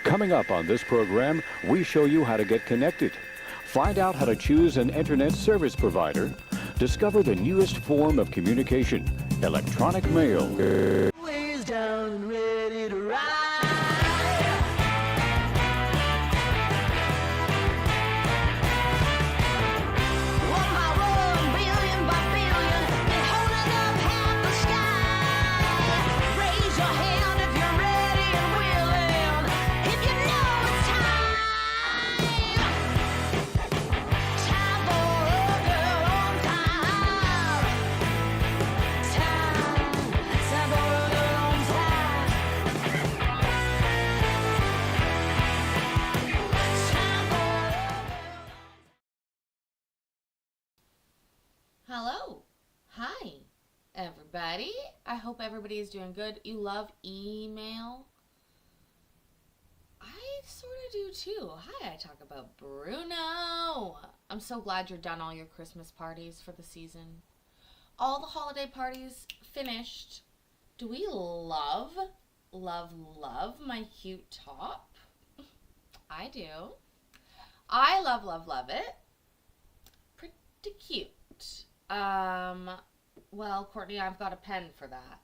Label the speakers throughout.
Speaker 1: Coming up on this program, we show you how to get connected. Find out how to choose an internet service provider. Discover the newest form of communication, electronic mail.
Speaker 2: Ways down and ready to ride. One by one, billion by billion, been holding up half the sky. Raise your hand if you're ready and willing, if you know it's time. Time for a girl on fire. Time for a girl on fire. Time for
Speaker 3: Hello. Hi, everybody. I hope everybody is doing good. You love email? I sort of do too. Hi, I talk about Bruno. I'm so glad you're done all your Christmas parties for the season. All the holiday parties finished. Do we love my cute top? I do. I love it. Pretty cute. Well, Courtney, I've got a pen for that.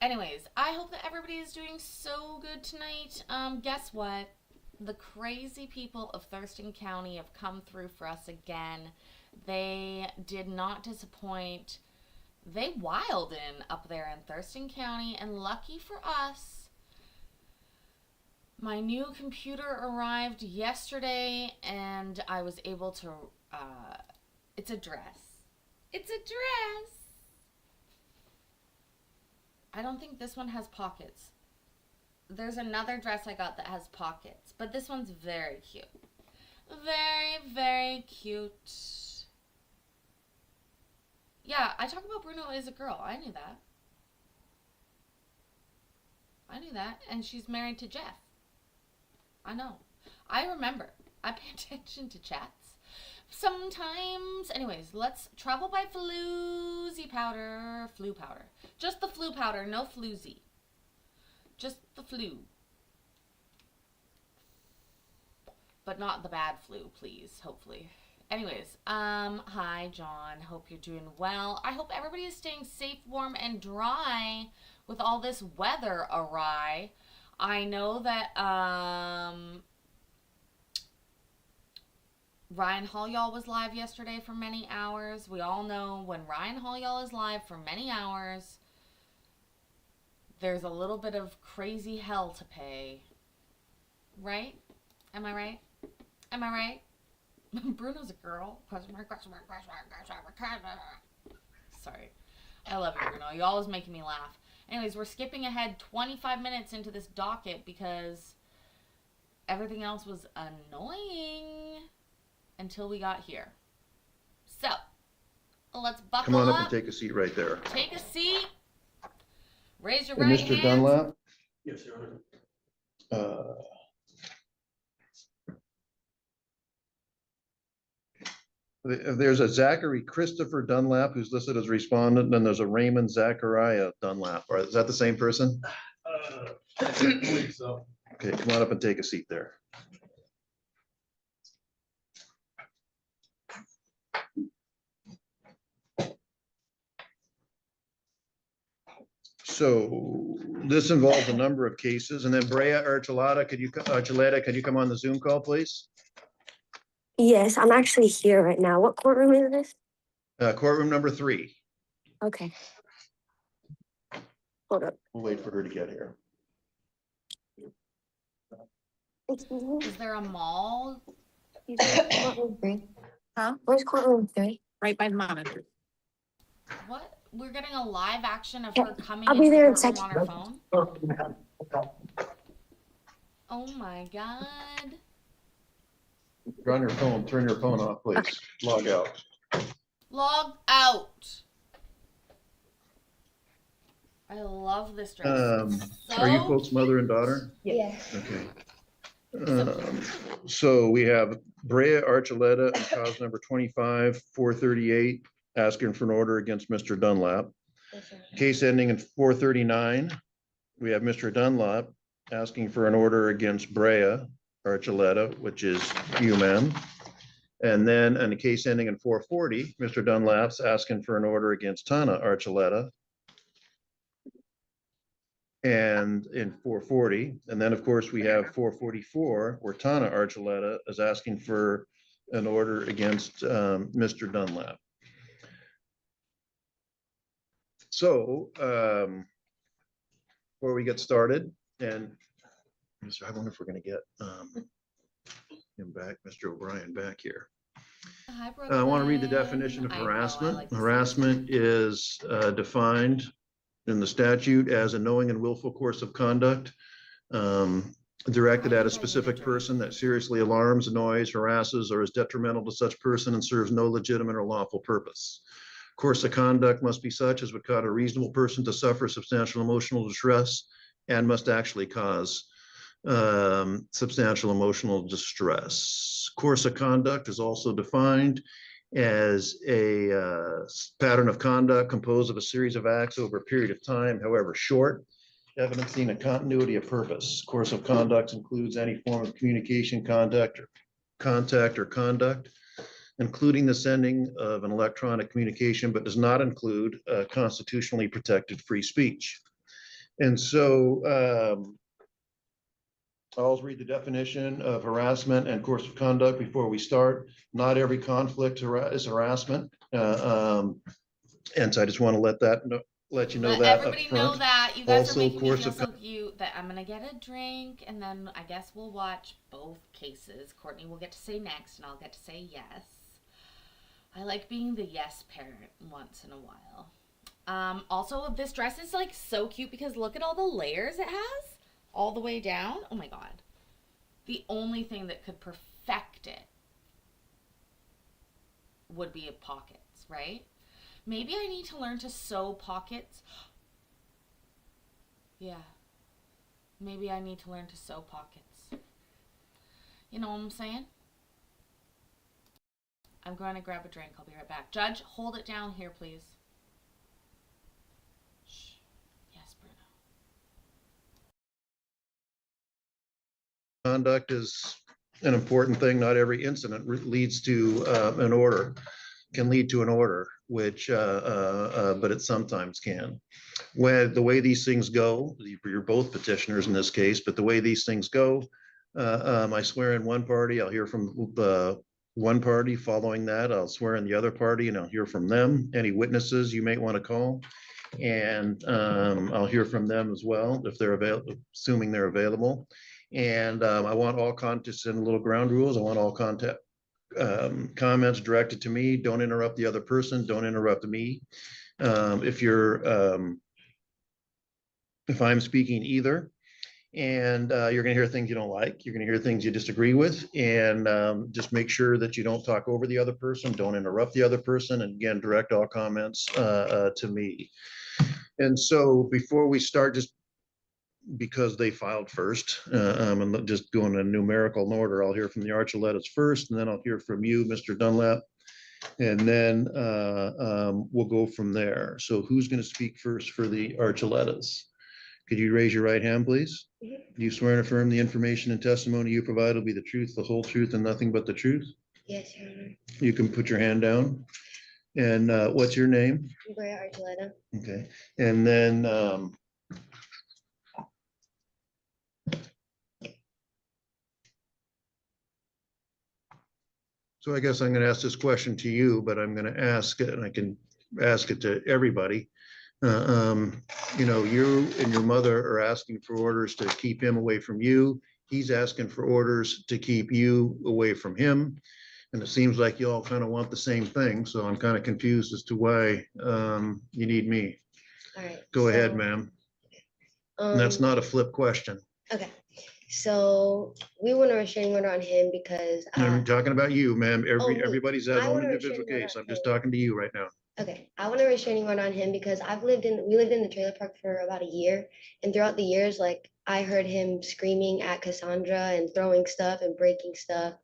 Speaker 3: Anyways, I hope that everybody is doing so good tonight. Guess what? The crazy people of Thurston County have come through for us again. They did not disappoint. They wilded in up there in Thurston County, and lucky for us, my new computer arrived yesterday, and I was able to, it's a dress. It's a dress! I don't think this one has pockets. There's another dress I got that has pockets, but this one's very cute. Very cute. Yeah, I talk about Bruno as a girl. I knew that. And she's married to Jeff. I know. I remember. I pay attention to chats. Sometimes. Anyways, let's travel by floozy powder. Flu powder. Just the flu powder, no floozy. Just the flu. But not the bad flu, please, hopefully. Anyways, hi, John. Hope you're doing well. I hope everybody is staying safe, warm, and dry with all this weather awry. I know that, Ryan Hall-Y'all was live yesterday for many hours. We all know when Ryan Hall-Y'all is live for many hours, there's a little bit of crazy hell to pay. Right? Am I right? Bruno's a girl. Question mark. Sorry. I love you, Bruno. You always making me laugh. Anyways, we're skipping ahead 25 minutes into this docket because everything else was annoying until we got here. So, let's buckle
Speaker 4: Come on up
Speaker 3: up.
Speaker 4: and take a seat right there.
Speaker 3: Take a seat. Raise your
Speaker 4: Hey,
Speaker 3: right
Speaker 4: Mr.
Speaker 3: hand.
Speaker 4: Dunlap,
Speaker 5: Yes, Your Honor.
Speaker 4: there's a Zachary Christopher Dunlap who's listed as respondent, and then there's a Raymond Zachariah Dunlap. Is that the same person?
Speaker 5: I believe so.
Speaker 4: Okay, come on up and take a seat there. So this involves a number of cases, and then Brea Archuleta, could you come on the Zoom call, please?
Speaker 6: Yes, I'm actually here right now. What courtroom is this?
Speaker 4: Courtroom number 3.
Speaker 6: Okay. Hold up.
Speaker 4: We'll wait for her to get here.
Speaker 6: Excuse me?
Speaker 3: Is there a mall?
Speaker 6: Courtroom 3. Huh? Where's courtroom 3?
Speaker 7: Right by the monitor.
Speaker 3: What? We're getting a live action of
Speaker 6: Yeah,
Speaker 3: her coming
Speaker 6: I'll be
Speaker 3: into
Speaker 6: there
Speaker 3: the
Speaker 6: in a
Speaker 3: courtroom on her
Speaker 6: second.
Speaker 3: phone. Oh my god.
Speaker 4: If you're on your phone, turn your phone off, please.
Speaker 6: Okay.
Speaker 4: Log out.
Speaker 3: Log out. I love this dress.
Speaker 4: Are you folks mother and daughter?
Speaker 6: Yes.
Speaker 4: Okay. So we have Brea Archuleta and cause number 25-438, asking for an order against Mr. Dunlap. Case ending in 439. We have Mr. Dunlap asking for an order against Brea Archuleta, which is you, ma'am. And then in a case ending in 440, Mr. Dunlap's asking for an order against Tana Archuleta. And in 440, and then of course we have 444, where Tana Archuleta is asking for an order against Mr. Dunlap. So before we get started, and I wonder if we're going to get him back, Mr. O'Brien, back here.
Speaker 3: Hi,
Speaker 4: I want to read the
Speaker 3: Brooklyn.
Speaker 4: definition of
Speaker 3: I know, I
Speaker 4: harassment.
Speaker 3: like this
Speaker 4: Harassment is defined in the statute as a knowing and willful course of conduct directed at a specific person that seriously alarms, annoys, harasses, or is detrimental to such person and serves no legitimate or lawful purpose. Course of conduct must be such as would cause a reasonable person to suffer substantial emotional distress and must actually cause substantial emotional distress. Course of conduct is also defined as a pattern of conduct composed of a series of acts over a period of time, however short, evidencing a continuity of purpose. Course of conduct includes any form of communication, contact, or conduct, including the sending of an electronic communication, but does not include constitutionally protected free speech. And so I'll read the definition of harassment and course of conduct before we start. Not every conflict is harassment. And so I just want to let you know that up
Speaker 3: everybody know
Speaker 4: front.
Speaker 3: that. You guys
Speaker 4: Also,
Speaker 3: are making me
Speaker 4: course
Speaker 3: feel
Speaker 4: of
Speaker 3: so cute that I'm gonna get a drink and then I guess we'll watch both cases. Courtney will get to say next and I'll get to say yes. I like being the yes parent once in a while. Also, this dress is like so cute because look at all the layers it has all the way down. Oh my god. The only thing that could perfect it would be pockets, right? Maybe I need to learn to sew pockets. Yeah. Maybe I need to learn to sew pockets. You know what I'm saying? I'm going to grab a drink. I'll be right back. Judge, hold it down here, please. Shh. Yes, Bruno.
Speaker 4: Conduct is an important thing. Not every incident leads to an order, can lead to an order, which, but it sometimes can. When the way these things go, you're both petitioners in this case, but the way these things go, I swear in one party, I'll hear from one party. Following that, I'll swear in the other party and I'll hear from them. Any witnesses you may want to call. And I'll hear from them as well if they're available, assuming they're available. And I want all contests and little ground rules. I want all contact comments directed to me. Don't interrupt the other person. Don't interrupt me. If I'm speaking either, and you're going to hear things you don't like, you're going to hear things you disagree with, and just make sure that you don't talk over the other person. Don't interrupt the other person. And again, direct all comments to me. And so before we start, just because they filed first, and just going in numerical order, I'll hear from the Archuletas first, and then I'll hear from you, Mr. Dunlap, and then we'll go from there. So who's going to speak first for the Archuletas? Could you raise your right hand, please? Do you swear and affirm the information and testimony you provide will be the truth, the whole truth, and nothing but the truth?
Speaker 6: Yes, Your Honor.
Speaker 4: You can put your hand down. And what's your name?
Speaker 6: Brea Archuleta.
Speaker 4: Okay, and then so I guess I'm going to ask this question to you, but I'm going to ask it, and I can ask it to everybody. You know, you and your mother are asking for orders to keep him away from you. He's asking for orders to keep you away from him. And it seems like you all kind of want the same thing. So I'm kind of confused as to why you need me.
Speaker 6: All right.
Speaker 4: Go ahead, ma'am. And that's not a flip question.
Speaker 6: Okay. So we want a restraining order on him because
Speaker 4: I'm talking about you, ma'am.
Speaker 6: me.
Speaker 4: Everybody's has
Speaker 6: I
Speaker 4: own
Speaker 6: want a
Speaker 4: individual
Speaker 6: restraining order
Speaker 4: case.
Speaker 6: on
Speaker 4: I'm just
Speaker 6: him.
Speaker 4: talking to you right now.
Speaker 6: Okay, I want a restraining order on him because we lived in the trailer park for about a year, and throughout the years, like I heard him screaming at Cassandra and throwing stuff and breaking stuff,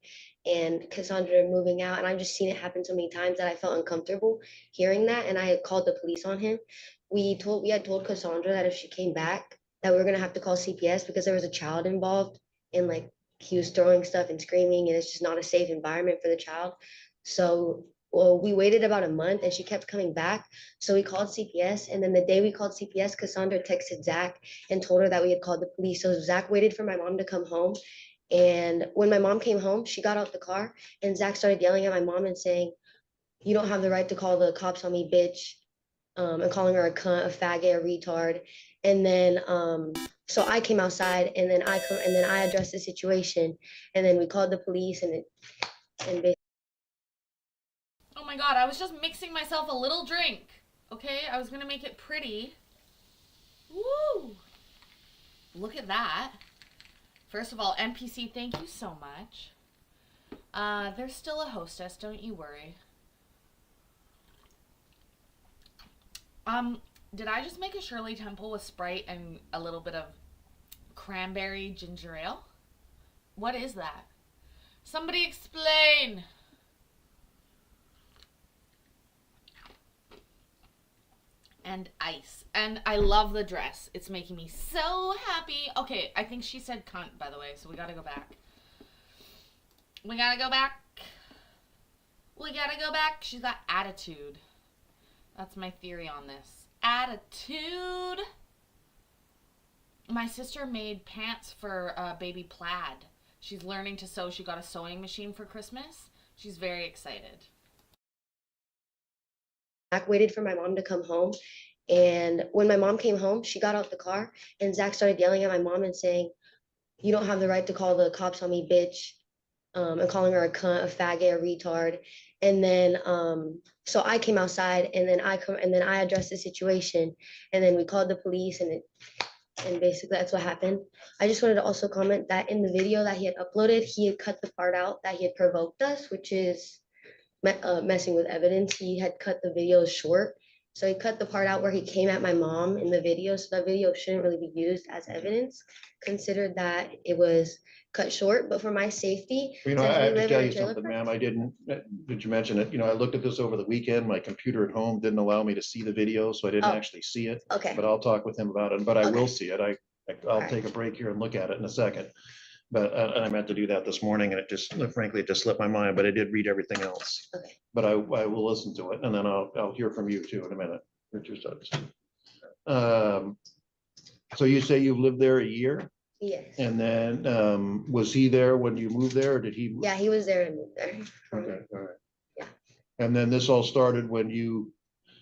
Speaker 6: and Cassandra moving out, and I've just seen it happen so many times that I felt uncomfortable hearing that, and I had called the police on him. We had told Cassandra that if she came back, that we were gonna have to call CPS because there was a child involved and like he was throwing stuff and screaming and it's just not a safe environment for the child. So well, we waited about a month and she kept coming back. So we called CPS. And then the day we called CPS, Cassandra texted Zach and told her that we had called the police. So Zach waited for my mom to come home. And when my mom came home, she got out the car and Zach started yelling at my mom and saying, "You don't have the right to call the cops on me, bitch," and calling her a cunt, a faggot, a retard. And then so I came outside and then I addressed the situation and then we called the police and
Speaker 3: Oh my god, I was just mixing myself a little drink. Okay, I was gonna make it pretty. Woo! Look at that. First of all, NPC, thank you so much. There's still a hostess, don't you worry. Did I just make a Shirley Temple with Sprite and a little bit of cranberry ginger ale? What is that? Somebody explain! And ice. And I love the dress. It's making me so happy. Okay, I think she said cunt, by the way, so we gotta go back. We gotta go back. We gotta go back. She's got attitude. That's my theory on this. Attitude. My sister made pants for baby Plaid. She's learning to sew. She got a sewing machine for Christmas. She's very excited.
Speaker 6: Zach waited for my mom to come home. And when my mom came home, she got out the car and Zach started yelling at my mom and saying, "You don't have the right to call the cops on me, bitch," and calling her a cunt, a faggot, a retard. And then so I came outside and then I addressed the situation and then we called the police and basically that's what happened. I just wanted to also comment that in the video that he had uploaded, he had cut the part out that he had provoked us, which is messing with evidence. He had cut the videos short. So he cut the part out where he came at my mom in the video. So that video shouldn't really be used as evidence, considered that it was cut short. But for my safety,
Speaker 4: You know,
Speaker 6: since
Speaker 4: I
Speaker 6: we
Speaker 4: have to
Speaker 6: live
Speaker 4: tell
Speaker 6: in a
Speaker 4: you
Speaker 6: trailer
Speaker 4: something,
Speaker 6: park.
Speaker 4: ma'am. I didn't, did you mention it? You know, I looked at this over the weekend. My computer at home didn't allow me to see the video, so I didn't
Speaker 6: Oh.
Speaker 4: actually see it.
Speaker 6: Okay.
Speaker 4: But I'll talk with him about it, but I will
Speaker 6: Okay.
Speaker 4: see it. I'll
Speaker 6: Alright.
Speaker 4: take a break here and look at it in a second. But, and I meant to do that this morning and it just, frankly, it just slipped my mind, but I did read everything else.
Speaker 6: Okay.
Speaker 4: But I will listen to it and then I'll hear from you too in a minute. Richard Suggs. So you say you've lived there a year
Speaker 6: Yes.
Speaker 4: and then, was he there when you moved there or did he?
Speaker 6: Yeah, he was there to move there.
Speaker 4: Okay, all right.
Speaker 6: Yeah.
Speaker 4: And then this all started when you,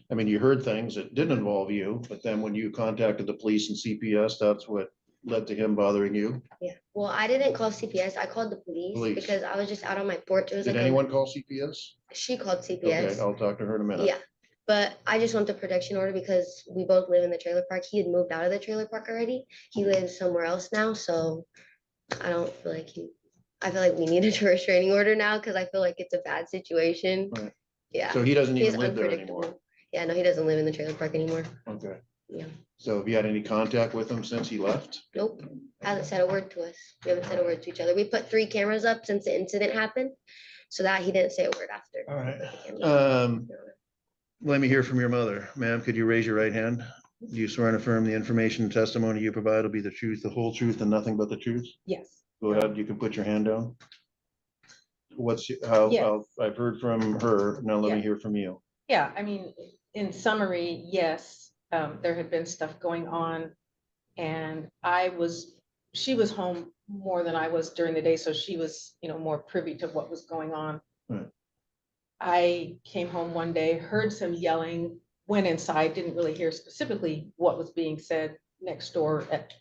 Speaker 4: I mean, you heard things that didn't involve you, but then when you contacted the police and CPS, that's what led to him bothering you?
Speaker 6: Yeah. Well, I didn't call CPS. I called the police
Speaker 4: Police.
Speaker 6: because I was just out on my porch. It was
Speaker 4: Did
Speaker 6: like
Speaker 4: anyone call CPS?
Speaker 6: she called
Speaker 4: Okay,
Speaker 6: CPS.
Speaker 4: I'll talk to her in a minute.
Speaker 6: Yeah. But I just want the protection order because we both live in the trailer park. He had moved out of the trailer park already. He lives somewhere else now, so I don't feel like I feel like we need a restraining order now because I feel like it's a bad situation.
Speaker 4: Right.
Speaker 6: Yeah.
Speaker 4: So he doesn't
Speaker 6: He's
Speaker 4: even live there
Speaker 6: unpredictable.
Speaker 4: anymore?
Speaker 6: Yeah, no, he doesn't live in the trailer park anymore.
Speaker 4: Okay.
Speaker 6: Yeah.
Speaker 4: So have you had any contact with him since he left?
Speaker 6: Nope. Hasn't said a word to us. We haven't said a word to each other. We put 3 cameras up since the incident happened, so that he didn't say a word after.
Speaker 4: All right. Let me hear from your mother. Ma'am, could you raise your right hand? Do you swear and affirm the information and testimony you provide will be the truth, the whole truth, and nothing but the truth?
Speaker 7: Yes.
Speaker 4: Go ahead, you can put your hand down.
Speaker 7: Yes.
Speaker 4: I've heard from her, now let me
Speaker 7: Yeah.
Speaker 4: hear from you.
Speaker 7: Yeah, I mean, in summary, yes, there had been stuff going on. And she was home more than I was during the day, so she was, more privy to what was going on.
Speaker 4: Right.
Speaker 7: I came home one day, heard some yelling, went inside, didn't really hear specifically what was being said next door at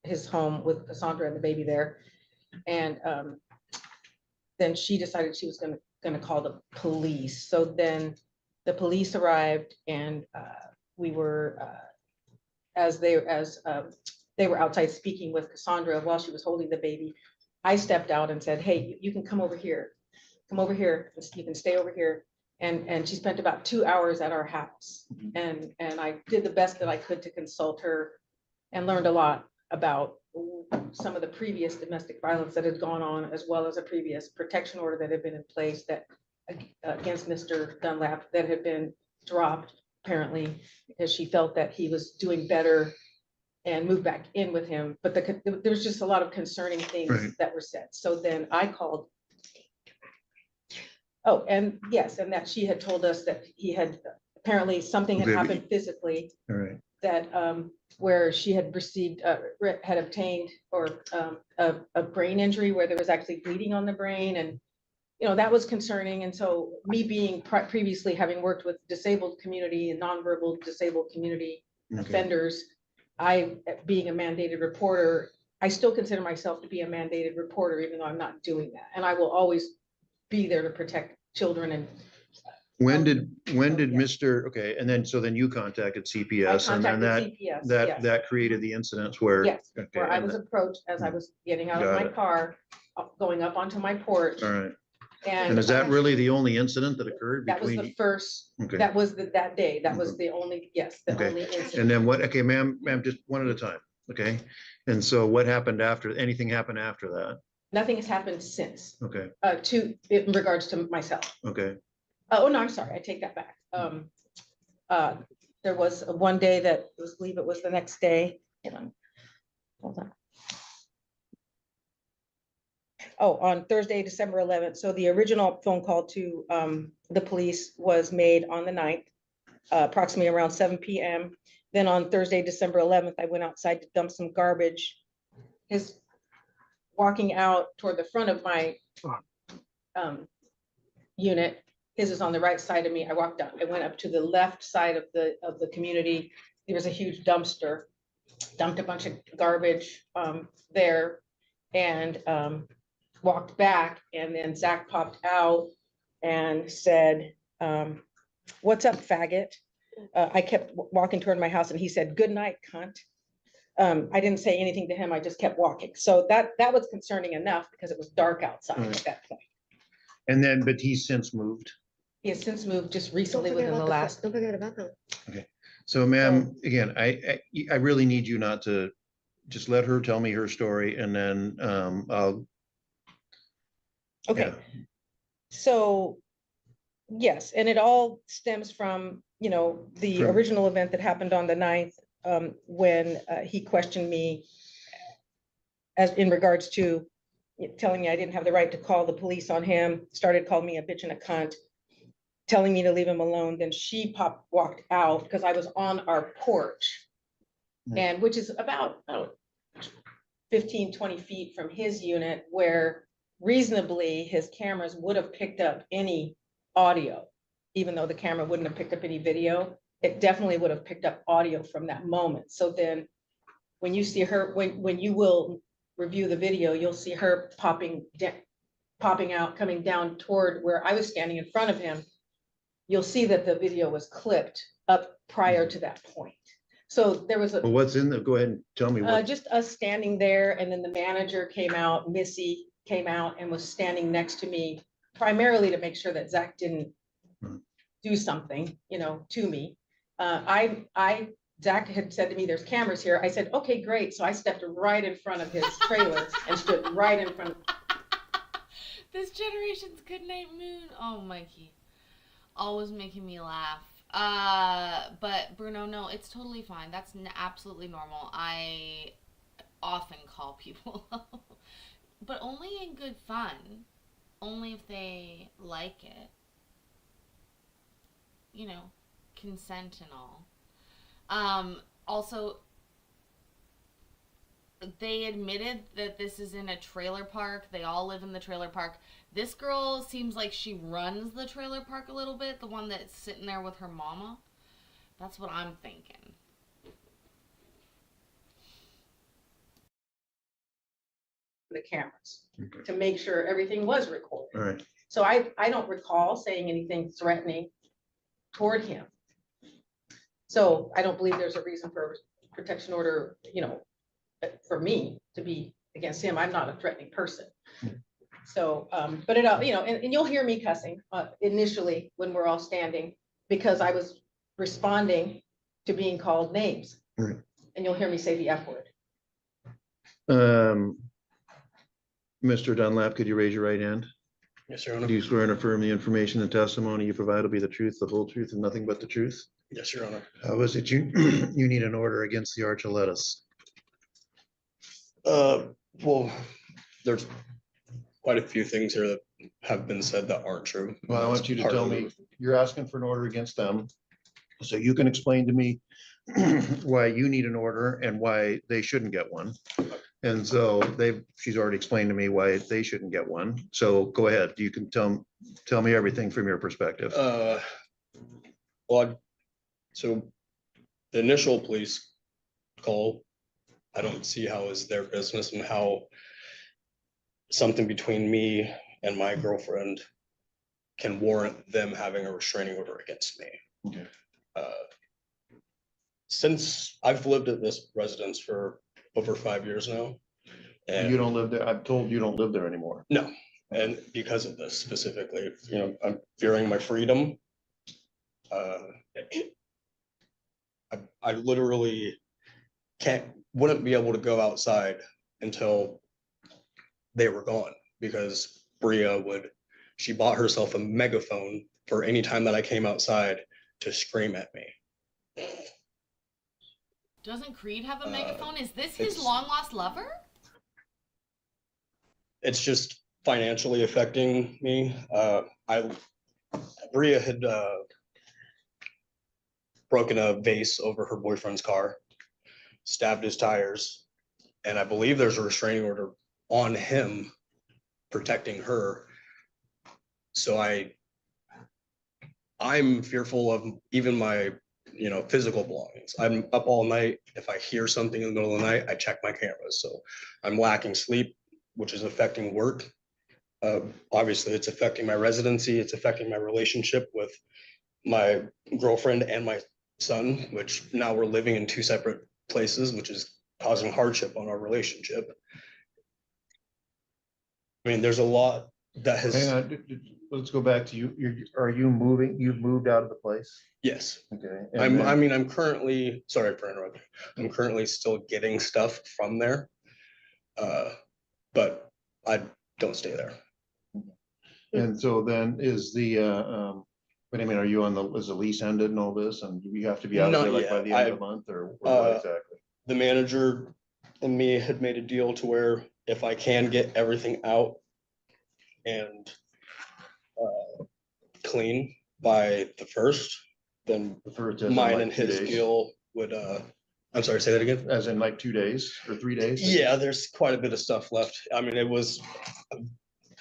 Speaker 7: his home with Cassandra and the baby there. And then she decided she was gonna call the police. So then the police arrived and we were, as they were outside speaking with Cassandra while she was holding the baby, I stepped out and said, "Hey, you can come over here. Come over here. You can stay over here." And she spent about 2 hours at our house. And I did the best that I could to consult her and learned a lot about some of the previous domestic violence that had gone on, as well as a previous protection order that had been in place that against Mr. Dunlap that had been dropped apparently because she felt that he was doing better and moved back in with him. But there was just a lot of concerning things
Speaker 4: Right.
Speaker 7: that were said. So then I called. Oh, and yes, and that she had told us that he had, apparently something had
Speaker 4: Okay, but
Speaker 7: happened physically
Speaker 4: All right.
Speaker 7: that, where she had received, had obtained, or a brain injury where there was actually bleeding on the brain. And, you know, that was concerning. And so me being previously having worked with disabled community and nonverbal disabled community
Speaker 4: Okay.
Speaker 7: offenders, I, being a mandated reporter, I still consider myself to be a mandated reporter, even though I'm not doing that. And I will always be there to protect children. And
Speaker 4: When did
Speaker 7: yeah.
Speaker 4: Mr. Okay, and then, so then you contacted
Speaker 7: I
Speaker 4: CPS and then
Speaker 7: contacted CPS,
Speaker 4: that
Speaker 7: yes.
Speaker 4: created the incidents where.
Speaker 7: Yes,
Speaker 4: Okay,
Speaker 7: where I
Speaker 4: and
Speaker 7: was approached as I was getting out of
Speaker 4: Got
Speaker 7: my
Speaker 4: it.
Speaker 7: car, going up onto my porch.
Speaker 4: All right.
Speaker 7: And
Speaker 4: And is that really the only incident that occurred
Speaker 7: that was
Speaker 4: between?
Speaker 7: the first,
Speaker 4: Okay.
Speaker 7: that was that day, that was the only, yes, the
Speaker 4: Okay.
Speaker 7: only incident.
Speaker 4: And then what, okay, ma'am, just one at a time, okay? And so what happened after, anything happened after that?
Speaker 7: Nothing has happened since,
Speaker 4: Okay,
Speaker 7: in regards to myself.
Speaker 4: okay,
Speaker 7: Oh, no, I'm sorry, I take that back. There was one day that I believe it was the next day. Hold on. Oh, on Thursday, December 11th. So the original phone call to the police was made on the 9th, approximately around 7 p.m. Then on Thursday, December 11th, I went outside to dump some garbage. His walking out toward the front of my unit. His is on the right side of me. I walked out. I went up to the left side of the community. There was a huge dumpster. Dumped a bunch of garbage there, and walked back. And then Zach popped out and said, "What's up, faggot?" I kept walking toward my house, and he said, "Good night, cunt." I didn't say anything to him. I just kept walking. So that was concerning enough because it was dark outside at that point.
Speaker 4: and then, but he's since moved.
Speaker 7: He has since moved just
Speaker 6: Don't
Speaker 7: recently
Speaker 6: forget
Speaker 7: within the
Speaker 6: about
Speaker 7: last.
Speaker 6: Don't forget about them.
Speaker 4: So ma'am, again, I really need you not to, just let her tell me her story and then I'll.
Speaker 7: Okay.
Speaker 4: Yeah.
Speaker 7: So, yes, and it all stems from, you know, the
Speaker 4: From-
Speaker 7: original event that happened on the 9th, when he questioned me as in regards to telling me I didn't have the right to call the police on him, started calling me a bitch and a cunt, telling me to leave him alone. Then she walked out because I was on our porch, and which is about, I don't know, 15, 20 feet from his unit, where reasonably his cameras would have picked up any audio, even though the camera wouldn't have picked up any video. It definitely would have picked up audio from that moment. So then when you see her, when you will review the video, you'll see her popping out, coming down toward where I was standing in front of him. You'll see that the video was clipped up prior to that point. So there was
Speaker 4: Well, what's in the, go ahead and tell me what.
Speaker 7: just us standing there, and then the manager came out, Missy came out and was standing next to me, primarily to make sure that Zach didn't do something, you know, to me. Zach had said to me, "There's cameras here." I said, "Okay, great." So I stepped right in front of his trailer and stood right in front of.
Speaker 3: This generation's Goodnight Moon. Oh, Mikey. Always making me laugh. But Bruno, no, it's totally fine. That's absolutely normal. I often call people, but only in good fun. Only if they like it. You know, consent and all. Also, they admitted that this is in a trailer park. They all live in the trailer park. This girl seems like she runs the trailer park a little bit, the one that's sitting there with her mama. That's what I'm thinking.
Speaker 7: The cameras to make sure everything was recorded.
Speaker 4: All right.
Speaker 7: So I don't recall saying anything threatening toward him. So I don't believe there's a reason for a protection order, you know, for me to be against him. I'm not a threatening person. So, but it, you know, and you'll hear me cussing initially when we're all standing, because I was responding to being called names.
Speaker 4: Right.
Speaker 7: And you'll hear me say the F word.
Speaker 4: Mr. Dunlap, could you raise your right hand?
Speaker 5: Yes, Your Honor.
Speaker 4: Do you swear and affirm the information and testimony you provide will be the truth, the whole truth, and nothing but the truth?
Speaker 5: Yes, Your Honor.
Speaker 4: How is it you, you need an order against the Archuleta?
Speaker 5: Well, there's quite a few things here that have been said that aren't true.
Speaker 4: Well, I want you to
Speaker 5: Part
Speaker 4: tell
Speaker 5: of
Speaker 4: me,
Speaker 5: it.
Speaker 4: you're asking for an order against them. So you can explain to me why you need an order and why they shouldn't get one. And so she's already explained to me why they shouldn't get one. So go ahead. You can tell me everything from your perspective.
Speaker 5: Well, so the initial police call, I don't see how is their business and how something between me and my girlfriend can warrant them having a restraining order against me.
Speaker 4: Okay.
Speaker 5: Since I've lived at this residence for over 5 years now. And
Speaker 4: You don't live there. I'm told you don't live there anymore.
Speaker 5: no, and because of this specifically, I'm fearing my freedom. I literally wouldn't be able to go outside until they were gone, because Bria she bought herself a megaphone for any time that I came outside to scream at me.
Speaker 3: Doesn't Creed have a megaphone? Is this his
Speaker 5: it's-
Speaker 3: long lost lover?
Speaker 5: It's just financially affecting me. Bria had broken a vase over her boyfriend's car, stabbed his tires, and I believe there's a restraining order on him protecting her. So I'm fearful of even my physical belongings. I'm up all night. If I hear something in the middle of the night, I check my cameras. So I'm lacking sleep, which is affecting work. Obviously, it's affecting my residency. It's affecting my relationship with my girlfriend and my son, which now we're living in 2 separate places, which is causing hardship on our relationship. I mean, there's a lot that has.
Speaker 4: Hang on, let's go back to you. Are you moving? You've moved out of the place?
Speaker 5: Yes.
Speaker 4: Okay.
Speaker 5: I'm currently, sorry for interrupting. I'm currently still getting stuff from there. But I don't stay there.
Speaker 4: And so then is what I mean, are you is the lease ended and all this, and you have to be out of
Speaker 5: Not
Speaker 4: there like by
Speaker 5: yet.
Speaker 4: the end of the month, or what exactly?
Speaker 5: The manager and me had made a deal to where if I can get everything out and clean by the 1st, then
Speaker 4: Refer to as in
Speaker 5: mine
Speaker 4: like
Speaker 5: and
Speaker 4: 2
Speaker 5: his
Speaker 4: days?
Speaker 5: deal would, I'm sorry, say that again?
Speaker 4: As in like 2 days or 3 days?
Speaker 5: Yeah, there's quite a bit of stuff left. I mean, it was,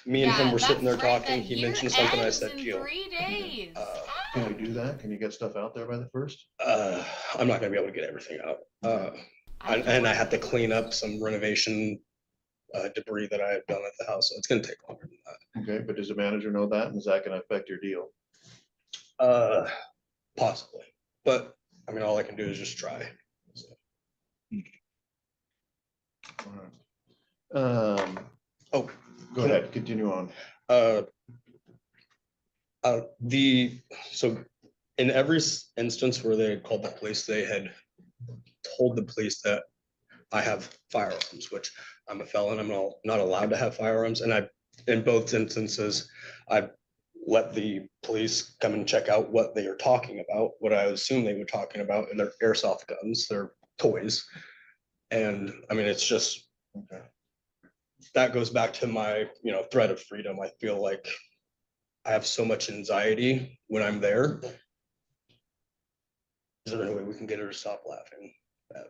Speaker 5: me and him were sitting there
Speaker 3: that's right,
Speaker 5: talking.
Speaker 3: the
Speaker 5: He
Speaker 3: year
Speaker 5: mentioned something, I
Speaker 3: ends
Speaker 5: said,
Speaker 3: in
Speaker 5: Gil.
Speaker 3: 3 days.
Speaker 4: Can we do that? Can you get stuff out there by the 1st?
Speaker 5: I'm not gonna be able to get everything out.
Speaker 3: I
Speaker 5: And I have to clean up some renovation debris that I have done at the house, so it's gonna take longer than that.
Speaker 4: Okay, but does the manager know that, and is that gonna affect your deal?
Speaker 5: Possibly, but I mean, all I can do is just try. So,
Speaker 4: Oh, go ahead, continue on.
Speaker 5: So in every instance where they had called the police, they had told the police that I have firearms, which I'm a felon. I'm not allowed to have firearms. And in both instances, I let the police come and check out what they are talking about, what I assume they were talking about, and their airsoft guns, their toys. And I mean, it's just, that goes back to my, threat of freedom. I feel like I have so much anxiety when I'm there. Is there any way we can get her to stop laughing?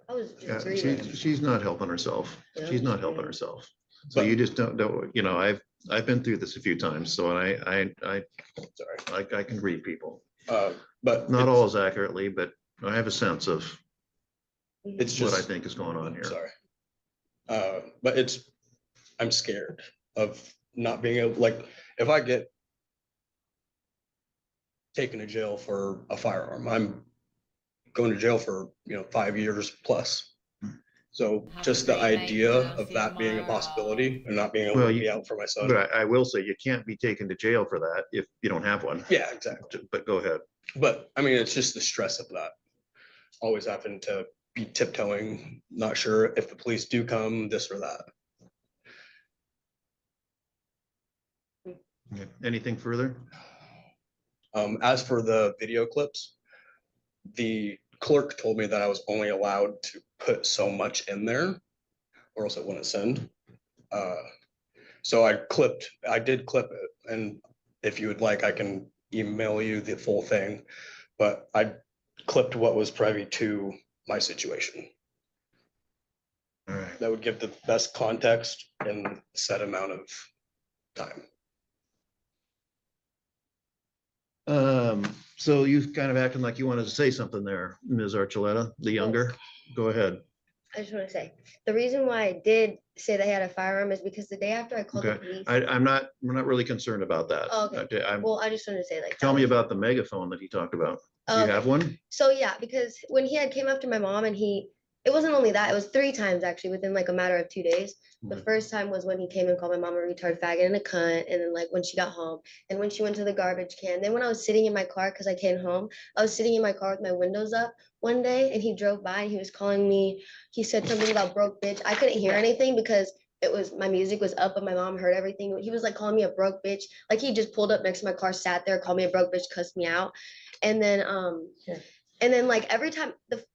Speaker 6: I was
Speaker 4: Yeah,
Speaker 6: just agreeing.
Speaker 4: she's not helping herself.
Speaker 6: Yeah,
Speaker 4: She's not
Speaker 6: okay.
Speaker 4: helping herself. So
Speaker 5: But-
Speaker 4: you just don't know, I've been through this a few times, so I
Speaker 5: Sorry.
Speaker 4: can read people.
Speaker 5: But
Speaker 4: Not
Speaker 5: it's-
Speaker 4: all as accurately, but I have a sense of
Speaker 5: It's
Speaker 4: what I
Speaker 5: just,
Speaker 4: think is going on here.
Speaker 5: sorry. But I'm scared of not being able, like, if I get taken to jail for a firearm, I'm going to jail for, 5 years plus. So
Speaker 3: Have a
Speaker 5: just the
Speaker 3: great night,
Speaker 5: idea
Speaker 3: Bruno.
Speaker 5: of
Speaker 3: See
Speaker 5: that being a
Speaker 3: tomorrow.
Speaker 5: possibility and not being able
Speaker 4: Well,
Speaker 5: to
Speaker 4: you-
Speaker 5: be out for my son.
Speaker 4: But I will say, you can't be taken to jail for that if you don't have one.
Speaker 5: Yeah, exactly.
Speaker 4: But go ahead.
Speaker 5: But I mean, it's just the stress of that. Always having to be tiptoeing, not sure if the police do come, this or that.
Speaker 4: Okay. Anything further?
Speaker 5: As for the video clips, the clerk told me that I was only allowed to put so much in there. or else it wouldn't send. So I did clip it, and if you would like, I can email you the full thing, but I clipped what was privy to my situation.
Speaker 4: All right.
Speaker 5: That would give the best context in set amount of time.
Speaker 4: So you kind of acting like you wanted to say something there, Ms. Archuleta, the younger. Go ahead.
Speaker 6: I just want to say, the reason why I did say they had a firearm is because the day after I called the
Speaker 4: Okay.
Speaker 6: police.
Speaker 4: We're not really concerned about that.
Speaker 6: Oh, okay. Well, I just wanted to say like.
Speaker 4: Tell
Speaker 6: that
Speaker 4: me
Speaker 6: was-
Speaker 4: about the megaphone that he talked about. Do
Speaker 6: Oh,
Speaker 4: you
Speaker 6: okay.
Speaker 4: have one?
Speaker 6: So yeah, because when he had came after my mom and it wasn't only that, it was 3 times actually within like a matter of 2 days. The
Speaker 4: Mhm.
Speaker 6: first time was when he came and called my mom a retard, faggot, and a cunt, and then like when she got home, and when she went to the garbage can. Then when I was sitting in my car because I came home, I was sitting in my car with my windows up one day, and he drove by and he was calling me. He said something about broke bitch. I couldn't hear anything because my music was up, but my mom heard everything. He was like calling me a broke bitch. Like he just pulled up next to my car, sat there, called me a broke bitch, cussed me out, and then like every time the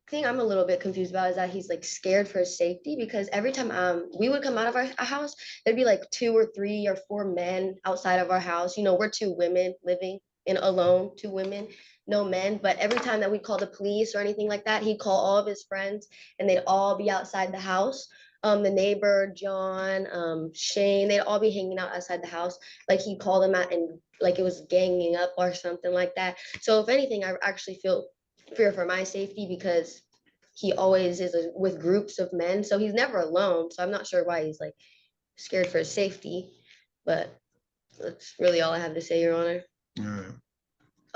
Speaker 6: thing I'm a little bit confused about is that he's like scared for his safety because every time we would come out of our house, there'd be like 2 or 3 or 4 men outside of our house. You know, we're 2 women living in alone, 2 women, no men. But every time that we call the police or anything like that, he'd call all of his friends and they'd all be outside the house. The neighbor, John, Shane, they'd all be hanging out outside the house. Like he'd call them out and like it was ganging up or something like that. So if anything, I actually feel fear for my safety because he always is with groups of men. So he's never alone. So I'm not sure why he's like scared for his safety. But that's really all I have to say, Your Honor.
Speaker 4: All right.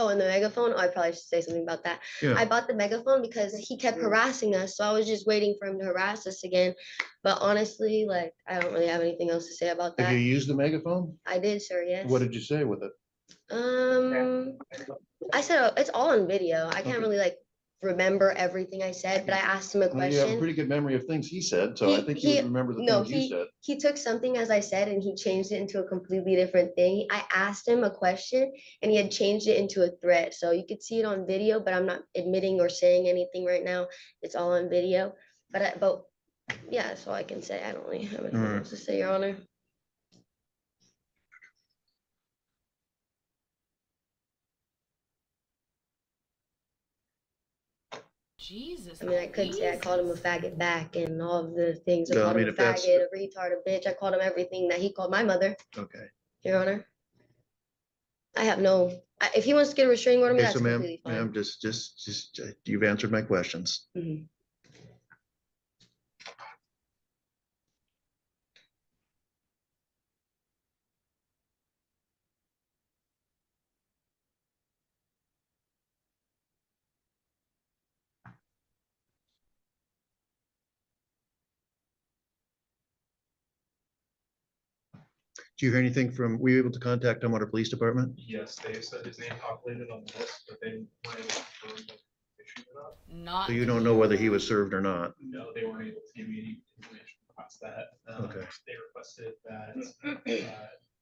Speaker 6: Oh, and the megaphone. Oh, I probably should say something about that.
Speaker 4: Yeah.
Speaker 6: I bought the megaphone because he kept harassing us. So I was just waiting for him to harass us again. But honestly, like, I don't really have anything else to say about
Speaker 4: Have
Speaker 6: that.
Speaker 4: you used the megaphone?
Speaker 6: I did, sir, yes.
Speaker 4: What did you say with it?
Speaker 6: I said it's all on video. I can't
Speaker 4: Okay.
Speaker 6: really like remember everything I said, but I asked him a
Speaker 4: Well, you have a
Speaker 6: question.
Speaker 4: pretty good memory of things he said, so I think you would remember the
Speaker 6: No,
Speaker 4: things you said.
Speaker 6: he took something as I said and he changed it into a completely different thing. I asked him a question and he had changed it into a threat. So you could see it on video, but I'm not admitting or saying anything right now. It's all on video. But yeah, that's all I can say. I don't really have anything else to say, Your Honor.
Speaker 3: Jesus.
Speaker 6: I mean, I could say I called him a faggot back and all of the things. I
Speaker 4: No, I
Speaker 6: called
Speaker 4: mean,
Speaker 6: him a
Speaker 4: if that's-
Speaker 6: faggot, a retard, a bitch. I called him everything that he called my mother,
Speaker 4: Okay.
Speaker 6: Your Honor. I have if he wants to get a restraining order,
Speaker 4: Okay,
Speaker 6: that's
Speaker 4: so ma'am,
Speaker 6: completely fine.
Speaker 4: ma'am, you've answered my questions.
Speaker 6: Mhm.
Speaker 4: Do you hear anything were you able to contact Tumwater Police Department?
Speaker 8: Yes, they said his name populated on the list, but they weren't able to confirm whether he was issued or not.
Speaker 3: Not.
Speaker 4: So you don't know whether he was served or not?
Speaker 8: No, they weren't able to give me any information past that.
Speaker 4: Okay.
Speaker 8: They requested that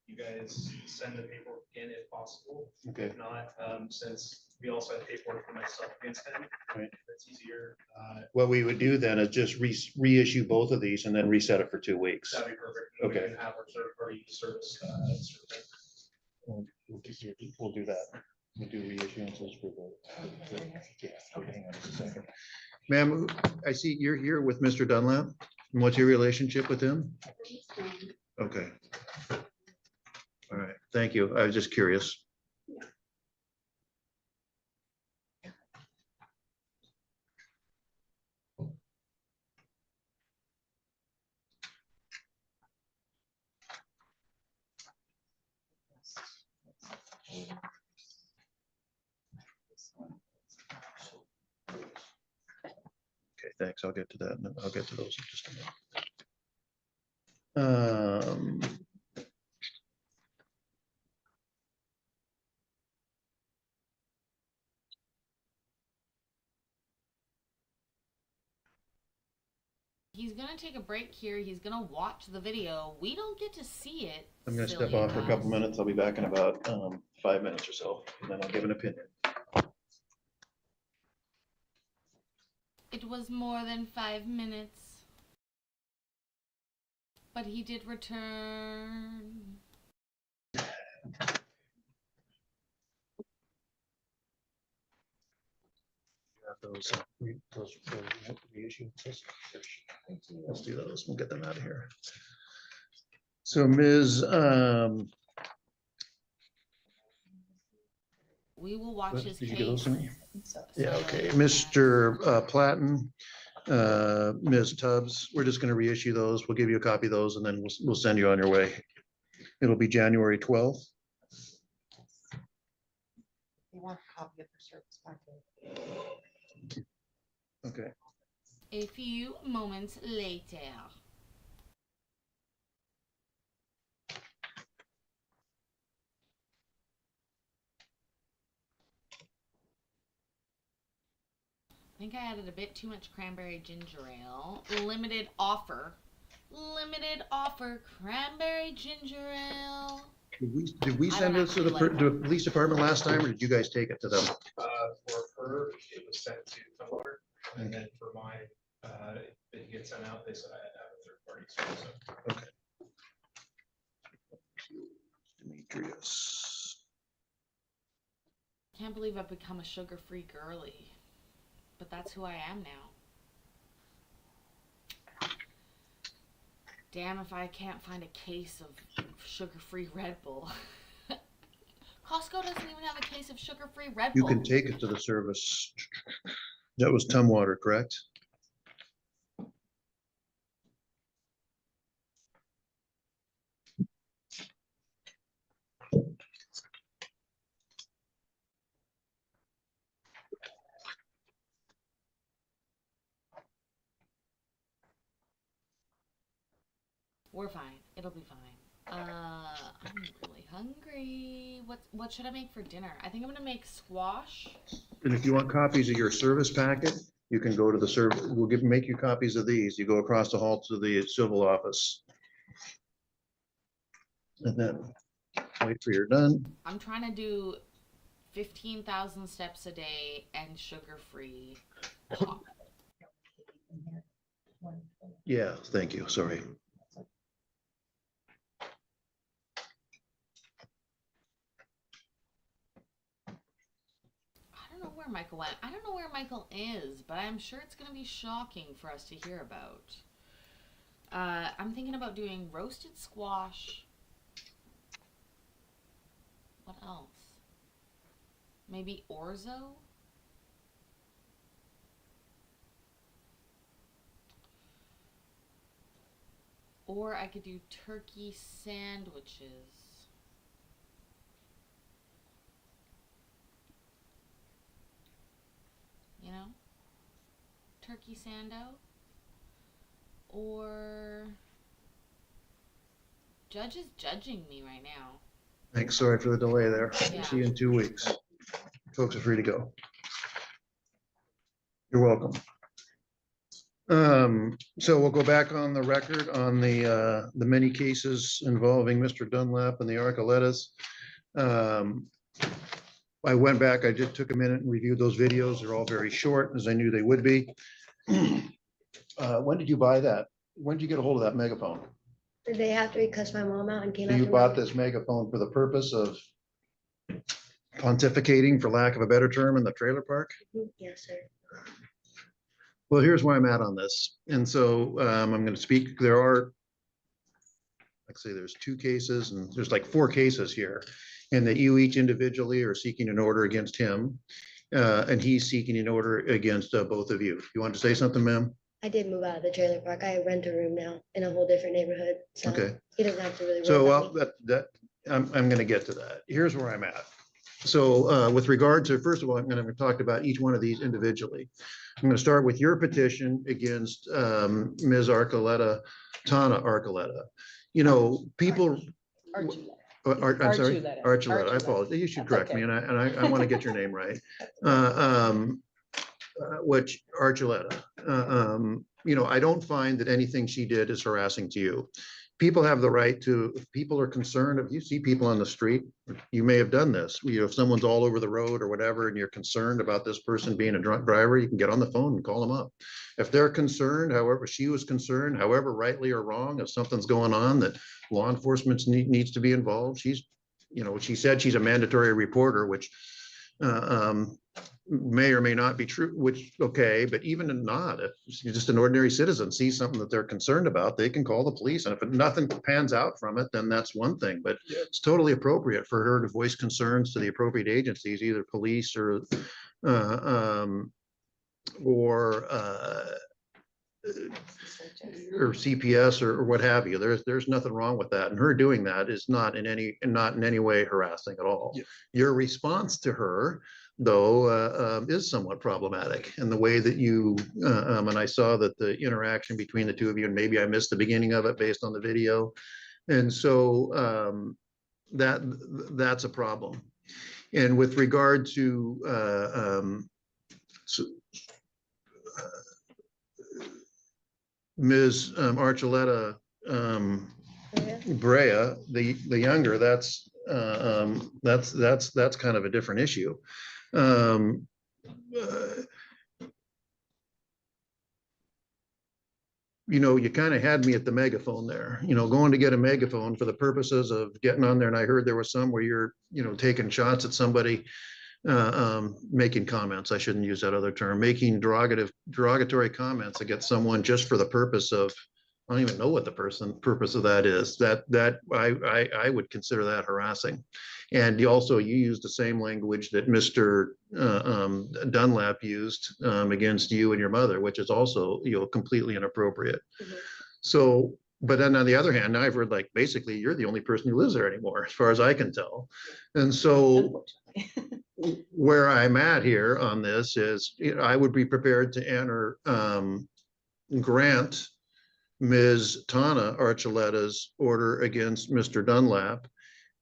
Speaker 8: you guys send the paperwork in if possible.
Speaker 4: Okay.
Speaker 8: If not, since we also have paperwork for myself against him,
Speaker 4: Right.
Speaker 8: that's easier.
Speaker 4: What we would do then is just reissue both of these and then reset it for 2 weeks.
Speaker 8: That'd be perfect. And
Speaker 4: Okay.
Speaker 8: We can have our third party service.
Speaker 4: We'll do that. We'll do reissuances for yeah, okay, hang on just a second. Ma'am, I see you're here with Mr. Dunlap. And what's your relationship with him? Okay. All right, thank you. I was just curious. Okay, thanks. I'll get to that. And I'll get to those in just a minute.
Speaker 3: He's gonna take a break here. He's gonna watch the video. We don't get to see it.
Speaker 4: I'm gonna step
Speaker 3: silly
Speaker 4: off for a
Speaker 3: ass.
Speaker 4: couple minutes. I'll be back in about 5 minutes or so, and then I'll give an opinion.
Speaker 3: It was more than 5 minutes. But he did return.
Speaker 4: Those reissue. Let's do those. We'll get them out of here. So Ms.
Speaker 3: We will watch his
Speaker 4: Did you get those to
Speaker 3: case.
Speaker 4: me? Yeah, okay. Mr. Platten, Ms. Tubbs, we're just going to reissue those. We'll give you a copy of those and then we'll send you on your way. It'll be January 12th.
Speaker 7: You want a copy of the service packet?
Speaker 4: Okay.
Speaker 3: A few moments later. I think I added a bit too much cranberry ginger ale. Limited offer. Limited offer cranberry ginger ale.
Speaker 4: Did we
Speaker 3: I
Speaker 4: send
Speaker 3: don't
Speaker 4: this to the
Speaker 3: actually like
Speaker 4: to the police department last time or did you guys take it to them?
Speaker 8: For her, it was sent to Tumblr, and then for mine, it gets sent out, they said I had to have a third party source. So
Speaker 4: Okay. Demetrius.
Speaker 3: Can't believe I've become a sugar-free girly. But that's who I am now. Damn if I can't find a case of sugar-free Red Bull. Costco doesn't even have a case of sugar-free Red
Speaker 4: You
Speaker 3: Bull.
Speaker 4: can take it to the service. That was Tumwater, correct?
Speaker 3: We're fine. It'll be fine. I'm really hungry. What should I make for dinner? I think I'm gonna make squash.
Speaker 4: And if you want copies of your service packet, you can go to the service. We'll make you copies of these. You go across the hall to the civil office. And then wait for you're done.
Speaker 3: I'm trying to do 15,000 steps a day and sugar-free.
Speaker 4: Yeah, thank you. Sorry.
Speaker 3: I don't know where Michael went. I don't know where Michael is, but I'm sure it's going to be shocking for us to hear about. I'm thinking about doing roasted squash. What else? Maybe orzo? Or I could do turkey sandwiches. You know? Turkey sando. Or Judge is judging me right now.
Speaker 4: Thanks. Sorry for the delay there.
Speaker 3: Yeah.
Speaker 4: See you in 2 weeks. Folks are free to go. You're welcome. So we'll go back on the record on the many cases involving Mr. Dunlap and the Arcolettas. I went back, I just took a minute and reviewed those videos. They're all very short, as I knew they would be. When did you buy that? When did you get a hold of that megaphone?
Speaker 6: The day after he cussed my mom out and came
Speaker 4: So you
Speaker 6: after
Speaker 4: bought
Speaker 6: me.
Speaker 4: this megaphone for the purpose of pontificating, for lack of a better term, in the trailer park?
Speaker 6: Yes, sir.
Speaker 4: Well, here's where I'm at on this. And so I'm going to speak, there are, like I say, there's 2 cases and there's like 4 cases here. And that you each individually are seeking an order against him. And he's seeking an order against both of you. You want to say something, ma'am?
Speaker 6: I did move out of the trailer park. I rent a room now in a whole different neighborhood. So
Speaker 4: Okay.
Speaker 6: he doesn't have to really worry
Speaker 4: So,
Speaker 6: about
Speaker 4: well,
Speaker 6: me.
Speaker 4: I'm going to get to that. Here's where I'm at. So with regard to, first of all, I'm going to talk about each one of these individually. I'm going to start with your petition against Ms. Arcoletta, Tana Arcoletta. You know, people.
Speaker 7: Archuleta.
Speaker 4: I'm sorry,
Speaker 7: Archuleta.
Speaker 4: Archuleta, I
Speaker 7: Archuleta.
Speaker 4: apologize. You should
Speaker 7: That's
Speaker 4: correct
Speaker 7: okay.
Speaker 4: me, and I want to get your name right. Which Archuleta, you know, I don't find that anything she did is harassing to you. people have the right to, if people are concerned, if you see people on the street, you may have done this. You know, if someone's all over the road or whatever, and you're concerned about this person being a drunk driver, you can get on the phone and call them up. If they're concerned, however she was concerned, however rightly or wrong, if something's going on that law enforcement needs to be involved, she's, you know, she said she's a mandatory reporter, which may or may not be true, which, okay, but even if not, if just an ordinary citizen sees something that they're concerned about, they can call the police. And if nothing pans out from it, then that's one thing, but it's totally appropriate for her to voice concerns to the appropriate agencies, either police or CPS or what have you. There's nothing wrong with that. And her doing that is not in any way harassing at all.
Speaker 5: Yeah.
Speaker 4: Your response to her, though, is somewhat problematic. And the way that you, and I saw that the interaction between the two of you, and maybe I missed the beginning of it based on the video. And so that's a problem. And with regard to Ms. Archuleta Brea, the younger, that's kind of a different issue. You know, you kind of had me at the megaphone there, you know, going to get a megaphone for the purposes of getting on there. And I heard there was some where you're, you know, taking shots at somebody, making comments. I shouldn't use that other term, making derogatory comments against someone just for the purpose of, I don't even know what the purpose of that is. That I would consider that harassing. And you used the same language that Mr. Dunlap used against you and your mother, which is also, you know, completely inappropriate.
Speaker 6: Mhm.
Speaker 4: So, but then on the other hand, I've heard like basically you're the only person who lives there anymore, as far as I can tell. And so where I'm at here on this is, you know, I would be prepared to enter, grant Ms. Tana Archuleta's order against Mr. Dunlap,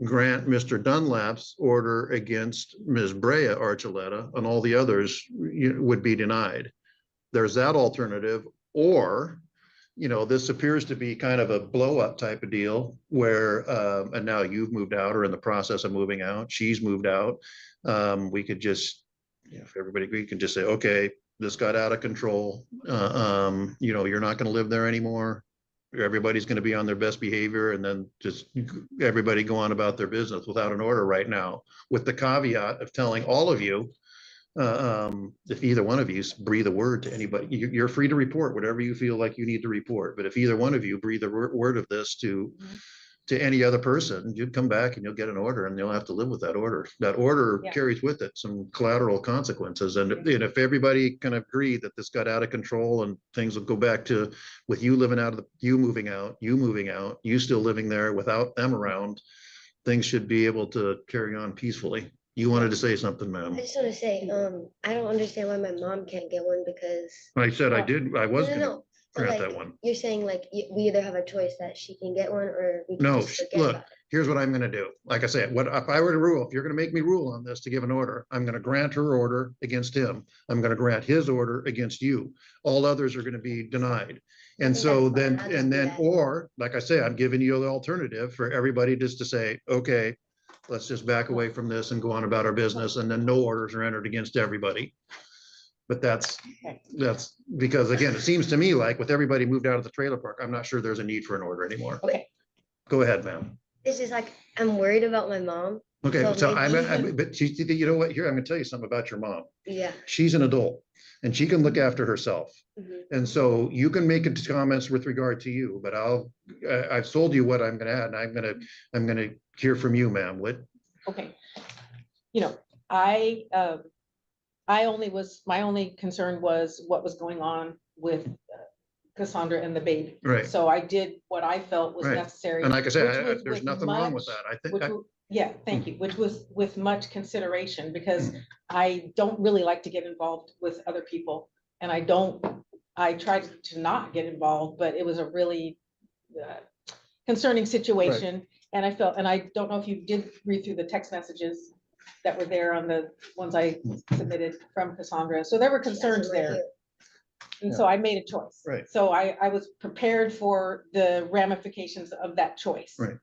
Speaker 4: grant Mr. Dunlap's order against Ms. Brea Archuleta, and all the others would be denied. There's that alternative, or, you know, this appears to be kind of a blow up type of deal where, and now you've moved out or in the process of moving out, she's moved out. We could just, you know, if everybody agreed, can just say, okay, this got out of control. You know, you're not going to live there anymore. Everybody's going to be on their best behavior, and then just everybody go on about their business without an order right now, with the caveat of telling all of you, if either one of you breathe a word to anybody, you're free to report whatever you feel like you need to report. But if either one of you breathe a word of this to any other person, you'd come back and you'll get an order, and you'll have to live with that order. That order carries with it some collateral consequences. And if everybody can agree that this got out of control and things will go back to with you living out of you moving out, you still living there without them around, things should be able to carry on peacefully. You wanted to say something, ma'am.
Speaker 6: I just want to say, I don't understand why my mom can't get one because.
Speaker 4: I said I did, I was gonna
Speaker 6: But
Speaker 4: grant
Speaker 6: like,
Speaker 4: that one.
Speaker 6: you're saying like we either have a choice that she can get one or we can
Speaker 4: No,
Speaker 6: just forget
Speaker 4: look,
Speaker 6: about it.
Speaker 4: here's what I'm gonna do. Like I said, what if I were to rule, if you're gonna make me rule on this to give an order, I'm gonna grant her order against him. I'm gonna grant his order against you. All others are gonna be denied. And
Speaker 6: think
Speaker 4: so
Speaker 6: that's fine.
Speaker 4: then,
Speaker 6: I'll just
Speaker 4: and
Speaker 6: do
Speaker 4: then,
Speaker 6: that.
Speaker 4: or like I say, I'm giving you the alternative for everybody just to say, okay, let's just back away from this and go on about our business, and then no orders are entered against everybody. But that's because, again, it seems to me like with everybody moved out of the trailer park, I'm not sure there's a need for an order anymore.
Speaker 7: Okay.
Speaker 4: Go ahead, ma'am.
Speaker 6: It's just like, I'm worried about my mom.
Speaker 4: Okay, so
Speaker 6: maybe-
Speaker 4: but you know what, here, I'm gonna tell you something about your mom.
Speaker 6: Yeah.
Speaker 4: She's an adult and she can look after herself.
Speaker 6: Mhm.
Speaker 4: And so you can make comments with regard to you, but I've sold you what I'm gonna add, and I'm gonna hear from you, ma'am. What?
Speaker 7: Okay. You know, my only concern was what was going on with Cassandra and the baby.
Speaker 4: Right.
Speaker 7: So I did what I felt was
Speaker 4: Right.
Speaker 7: necessary.
Speaker 4: And like I
Speaker 7: which
Speaker 4: said,
Speaker 7: was
Speaker 4: there's
Speaker 7: with
Speaker 4: nothing wrong with
Speaker 7: much-
Speaker 4: that. I think,
Speaker 7: which wa- Yeah, thank you, which was with much consideration, because I don't really like to get involved with other people. And I tried to not get involved, but it was a really concerning situation. And I felt, and I don't know if you did read through the text messages that were there on the ones I submitted from Cassandra. So there were concerns
Speaker 6: Right
Speaker 7: there.
Speaker 6: here.
Speaker 7: And so I made a choice.
Speaker 4: Right.
Speaker 7: So I was prepared for the ramifications of that choice.
Speaker 4: Right.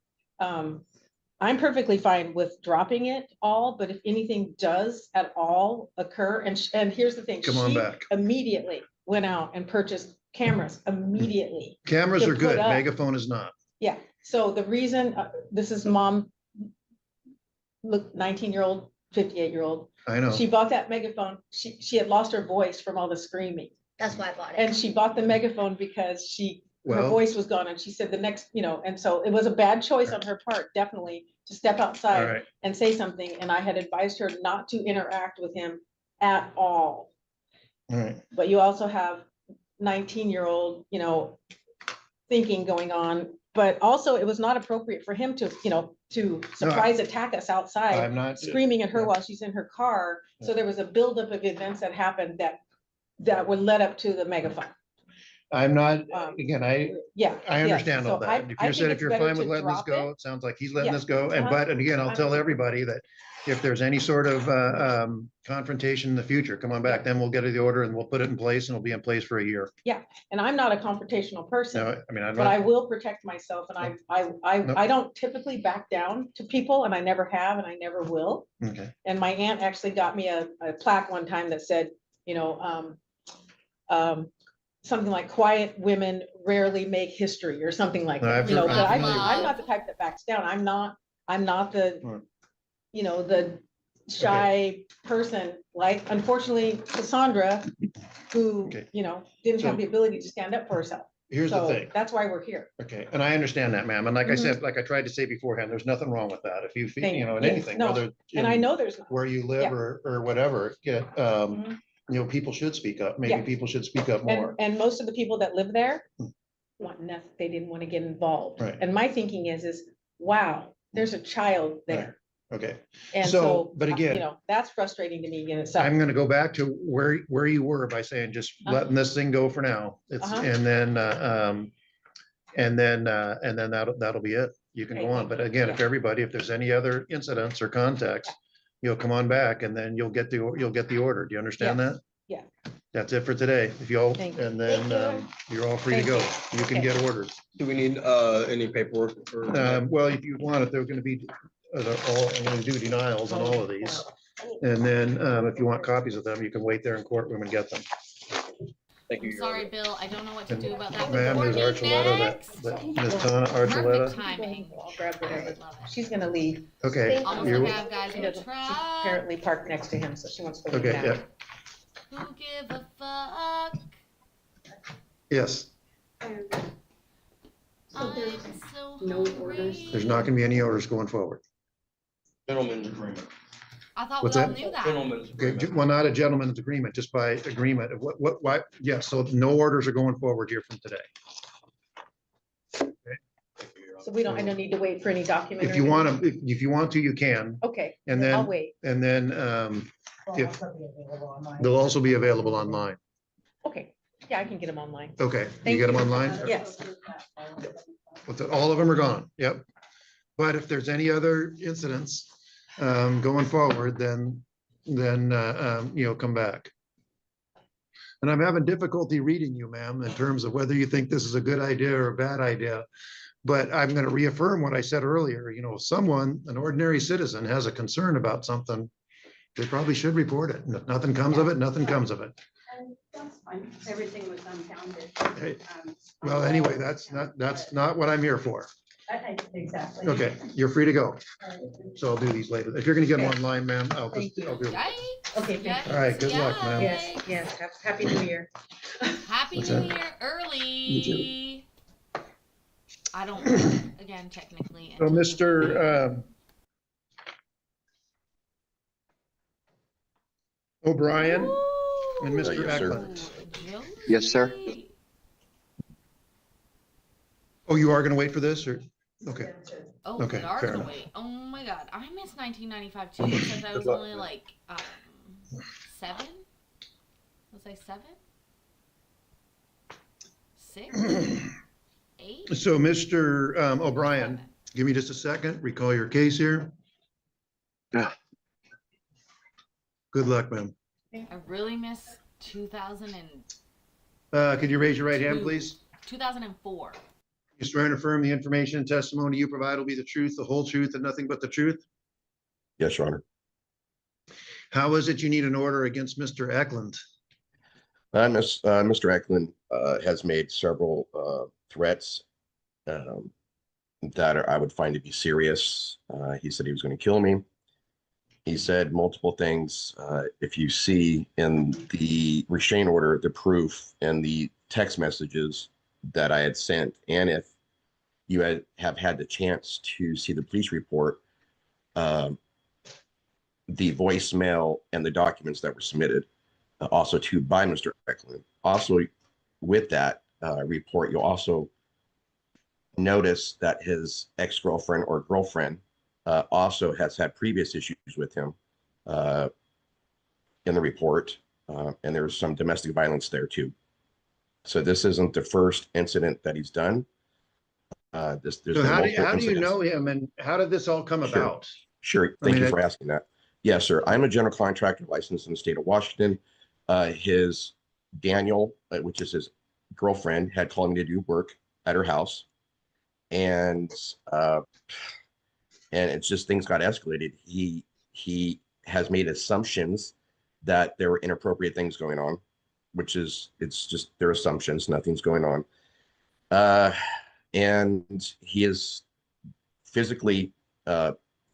Speaker 7: I'm perfectly fine with dropping it all, but if anything does at all occur, and here's the thing.
Speaker 4: Come on
Speaker 7: she
Speaker 4: back.
Speaker 7: Immediately went out and purchased cameras immediately.
Speaker 4: Cameras
Speaker 7: to
Speaker 4: are good.
Speaker 7: put up.
Speaker 4: Megaphone is not.
Speaker 7: Yeah, so the reason, this is mom, look, 19-year-old, 58-year-old.
Speaker 4: I know.
Speaker 7: She bought that megaphone. She had lost her voice from all the screaming.
Speaker 6: That's why I bought it.
Speaker 7: And she bought the megaphone because her
Speaker 4: Well-
Speaker 7: voice was gone, and she said the next, and so it was a bad choice on her part, definitely, to step
Speaker 4: All
Speaker 7: outside
Speaker 4: right.
Speaker 7: and say something, and I had advised her not to interact with him at all.
Speaker 4: All right.
Speaker 7: But you also have 19-year-old, thinking going on, but also it was not appropriate for him to, to surprise attack us outside,
Speaker 4: I'm not.
Speaker 7: screaming at her
Speaker 4: yeah.
Speaker 7: while she's in her car. So there was a buildup of events that happened that would led up to the megaphone.
Speaker 4: I'm not,
Speaker 7: Um,
Speaker 4: again, I
Speaker 7: Yeah.
Speaker 4: understand all
Speaker 7: So I-
Speaker 4: that. If
Speaker 7: I
Speaker 4: you
Speaker 7: think
Speaker 4: said if
Speaker 7: it's
Speaker 4: you're
Speaker 7: better
Speaker 4: fine with
Speaker 7: to
Speaker 4: letting this
Speaker 7: drop
Speaker 4: go,
Speaker 7: it.
Speaker 4: it sounds like he's letting
Speaker 7: Yeah.
Speaker 4: this go. And,
Speaker 7: Uh-huh.
Speaker 4: but, and again, I'll
Speaker 7: I'm-
Speaker 4: tell everybody that if there's any sort of, confrontation in the future, come on back, then we'll get the order and we'll put it in place and it'll be in place for a year.
Speaker 7: And I'm not a confrontational person.
Speaker 4: No, I mean, I'm
Speaker 7: But I
Speaker 4: not,
Speaker 7: will protect myself, and I don't typically back down to people, and I never have, and I never will.
Speaker 4: okay.
Speaker 7: And my aunt actually got me a plaque one time that said, something like quiet women rarely make history or something like that,
Speaker 4: I've heard-
Speaker 7: but
Speaker 3: I'm
Speaker 7: I'm not the type that backs down. I'm not the,
Speaker 4: Right.
Speaker 7: the shy person, like unfortunately Cassandra, who,
Speaker 4: Okay.
Speaker 7: didn't have
Speaker 4: So-
Speaker 7: the ability to stand up for herself.
Speaker 4: Here's the
Speaker 7: So
Speaker 4: thing.
Speaker 7: that's why we're here.
Speaker 4: Okay, and I understand that, ma'am. And like I
Speaker 7: Mhm.
Speaker 4: said, like I tried to say beforehand, there's nothing wrong with that. If you feel,
Speaker 7: Thank
Speaker 4: in
Speaker 7: you. Yes,
Speaker 4: anything,
Speaker 7: no,
Speaker 4: whether.
Speaker 7: And I
Speaker 4: in
Speaker 7: know there's not.
Speaker 4: Where you live
Speaker 7: Yeah.
Speaker 4: or whatever,
Speaker 7: Mhm.
Speaker 4: people should speak up. Maybe
Speaker 7: Yeah.
Speaker 4: people should speak up more.
Speaker 7: And most of the people that live there
Speaker 4: Hmm.
Speaker 7: want nothing, they didn't want to get involved.
Speaker 4: Right.
Speaker 7: And my thinking is, wow, there's a child there.
Speaker 4: Okay,
Speaker 7: And
Speaker 4: So,
Speaker 7: so,
Speaker 4: but again-
Speaker 7: that's frustrating to me in itself.
Speaker 4: I'm gonna go back to where you were by saying just
Speaker 7: Uh-huh.
Speaker 4: letting this thing go for now. It's,
Speaker 7: Uh-huh.
Speaker 4: and then that'll be it. You can
Speaker 7: Okay,
Speaker 4: go on.
Speaker 7: thank
Speaker 4: But
Speaker 7: you.
Speaker 4: again, if
Speaker 7: Yeah.
Speaker 4: everybody, if there's any other incidents or contacts, you'll come on back and then you'll get the order. Do you understand
Speaker 7: Yes.
Speaker 4: that?
Speaker 7: Yeah.
Speaker 4: That's it for today. If you all,
Speaker 7: Thank you.
Speaker 4: and then,
Speaker 6: Thank
Speaker 4: you're all free to go.
Speaker 7: Thank
Speaker 4: You can
Speaker 7: Okay.
Speaker 4: get orders.
Speaker 5: Do we need any paperwork for?
Speaker 4: Well, if you want it, they're gonna be, I'm gonna do denials on all of these. And then, if you want copies of them, you can wait there in courtroom and get them.
Speaker 5: Thank you.
Speaker 3: I'm
Speaker 5: Your
Speaker 3: sorry,
Speaker 5: Honor.
Speaker 3: Bill. I don't know what to
Speaker 4: And
Speaker 3: do about that.
Speaker 4: Ma'am, there's
Speaker 3: Courtney,
Speaker 4: Archuleta,
Speaker 3: next.
Speaker 4: that Ms. Tana
Speaker 3: Perfect
Speaker 4: Archuleta.
Speaker 3: timing.
Speaker 7: I'll grab
Speaker 3: I
Speaker 7: whatever.
Speaker 3: love it.
Speaker 7: She's gonna leave.
Speaker 4: Okay.
Speaker 6: Thank
Speaker 3: Almost
Speaker 4: you're-
Speaker 3: like I have guys
Speaker 7: She
Speaker 3: in the
Speaker 7: doesn't, she's
Speaker 3: truck.
Speaker 7: apparently parked next to him, so she wants to leave
Speaker 4: Okay,
Speaker 7: now.
Speaker 4: yeah,
Speaker 3: Who give a fuck?
Speaker 4: yes.
Speaker 3: I'm so
Speaker 9: no
Speaker 3: hungry.
Speaker 9: orders.
Speaker 4: There's not gonna be any orders going forward.
Speaker 5: Gentleman's agreement.
Speaker 3: I thought
Speaker 4: What's
Speaker 3: we all
Speaker 4: that?
Speaker 3: knew that.
Speaker 5: Gentleman's
Speaker 4: Okay,
Speaker 5: agreement.
Speaker 4: well, not a gentleman's agreement, just by agreement. Why? Yeah, so no orders are going forward here from today.
Speaker 5: Thank you, Your Honor.
Speaker 7: So I don't need to wait for any document.
Speaker 4: If
Speaker 7: or
Speaker 4: you
Speaker 7: anything?
Speaker 4: want to, if you want to, you can.
Speaker 7: Okay,
Speaker 4: And
Speaker 7: I'll
Speaker 4: then,
Speaker 7: wait.
Speaker 4: and then, if, they'll also be available online.
Speaker 7: Okay, yeah, I can get them online.
Speaker 4: Okay, you
Speaker 7: Thank
Speaker 4: get them
Speaker 7: you.
Speaker 4: online?
Speaker 7: Yes.
Speaker 4: All of them are gone, yep. But if there's any other incidents going forward, then come back. And I'm having difficulty reading you, ma'am, in terms of whether you think this is a good idea or a bad idea. But I'm going to reaffirm what I said earlier, if someone, an ordinary citizen, has a concern about something, they probably should report it. And if nothing comes of it, nothing comes of it.
Speaker 9: And that's fine. Everything was unfounded.
Speaker 4: Hey,
Speaker 9: Um,
Speaker 4: well, anyway, that's not what I'm here for.
Speaker 9: Exactly.
Speaker 4: Okay, you're free to go. So I'll do these later. If you're gonna get them online, ma'am, I'll
Speaker 7: Thank you.
Speaker 4: do it.
Speaker 3: Yikes.
Speaker 7: Okay, thank
Speaker 3: Yikes,
Speaker 4: All right, good luck, ma'am.
Speaker 7: Yes, yes, happy New Year.
Speaker 3: Happy
Speaker 4: What's
Speaker 3: New
Speaker 4: that?
Speaker 3: Year early.
Speaker 4: You
Speaker 3: I don't, again, technically.
Speaker 4: So
Speaker 3: until the-
Speaker 4: Mr. O'Brien and Mr.
Speaker 10: yes, sir.
Speaker 4: Eklund.
Speaker 3: Josie.
Speaker 10: Yes, sir.
Speaker 4: Oh, you are gonna wait for this or? Okay,
Speaker 3: Oh,
Speaker 4: Okay,
Speaker 3: we are
Speaker 4: fair
Speaker 3: gonna
Speaker 4: enough.
Speaker 3: wait. Oh my god, I miss 1995 too, since I was
Speaker 4: luck,
Speaker 3: only
Speaker 4: man.
Speaker 3: like 7. Was I 7? 6? 8?
Speaker 4: so Mr. O'Brien,
Speaker 3: 7.
Speaker 4: give me just a second, recall your case here.
Speaker 10: Yeah.
Speaker 4: Good luck, ma'am.
Speaker 3: I really miss 2010.
Speaker 4: Could you raise your right hand, please?
Speaker 3: 2004.
Speaker 4: You swear and affirm the information and testimony you provide will be the truth, the whole truth, and nothing but the truth?
Speaker 10: Yes, Your Honor.
Speaker 4: How is it you need an order against Mr. Eklund?
Speaker 10: Mr. Eklund has made several threats that I would find to be serious. He said he was going to kill me. He said multiple things. If you see in the restraint order, the proof and the text messages that I had sent, and if you have had the chance to see the police report, the voicemail and the documents that were submitted, also to by Mr. Eklund. Also, with that report, you'll also notice that his ex-girlfriend or girlfriend also has had previous issues with him in the report, and there's some domestic violence there too. So this isn't the first incident that he's done. There's
Speaker 4: So how do
Speaker 10: multiple
Speaker 4: you
Speaker 10: incidents.
Speaker 4: know him and how did this all come
Speaker 10: Sure.
Speaker 4: about?
Speaker 10: Sure. Thank you for asking that. Yes, sir. I'm a general contractor licensed in the state of Washington. His Daniel, which is his girlfriend, had called me to do work at her house, and it's just things got escalated. He has made assumptions that there were inappropriate things going on, which is it's just their assumptions. Nothing's going on, and he has physically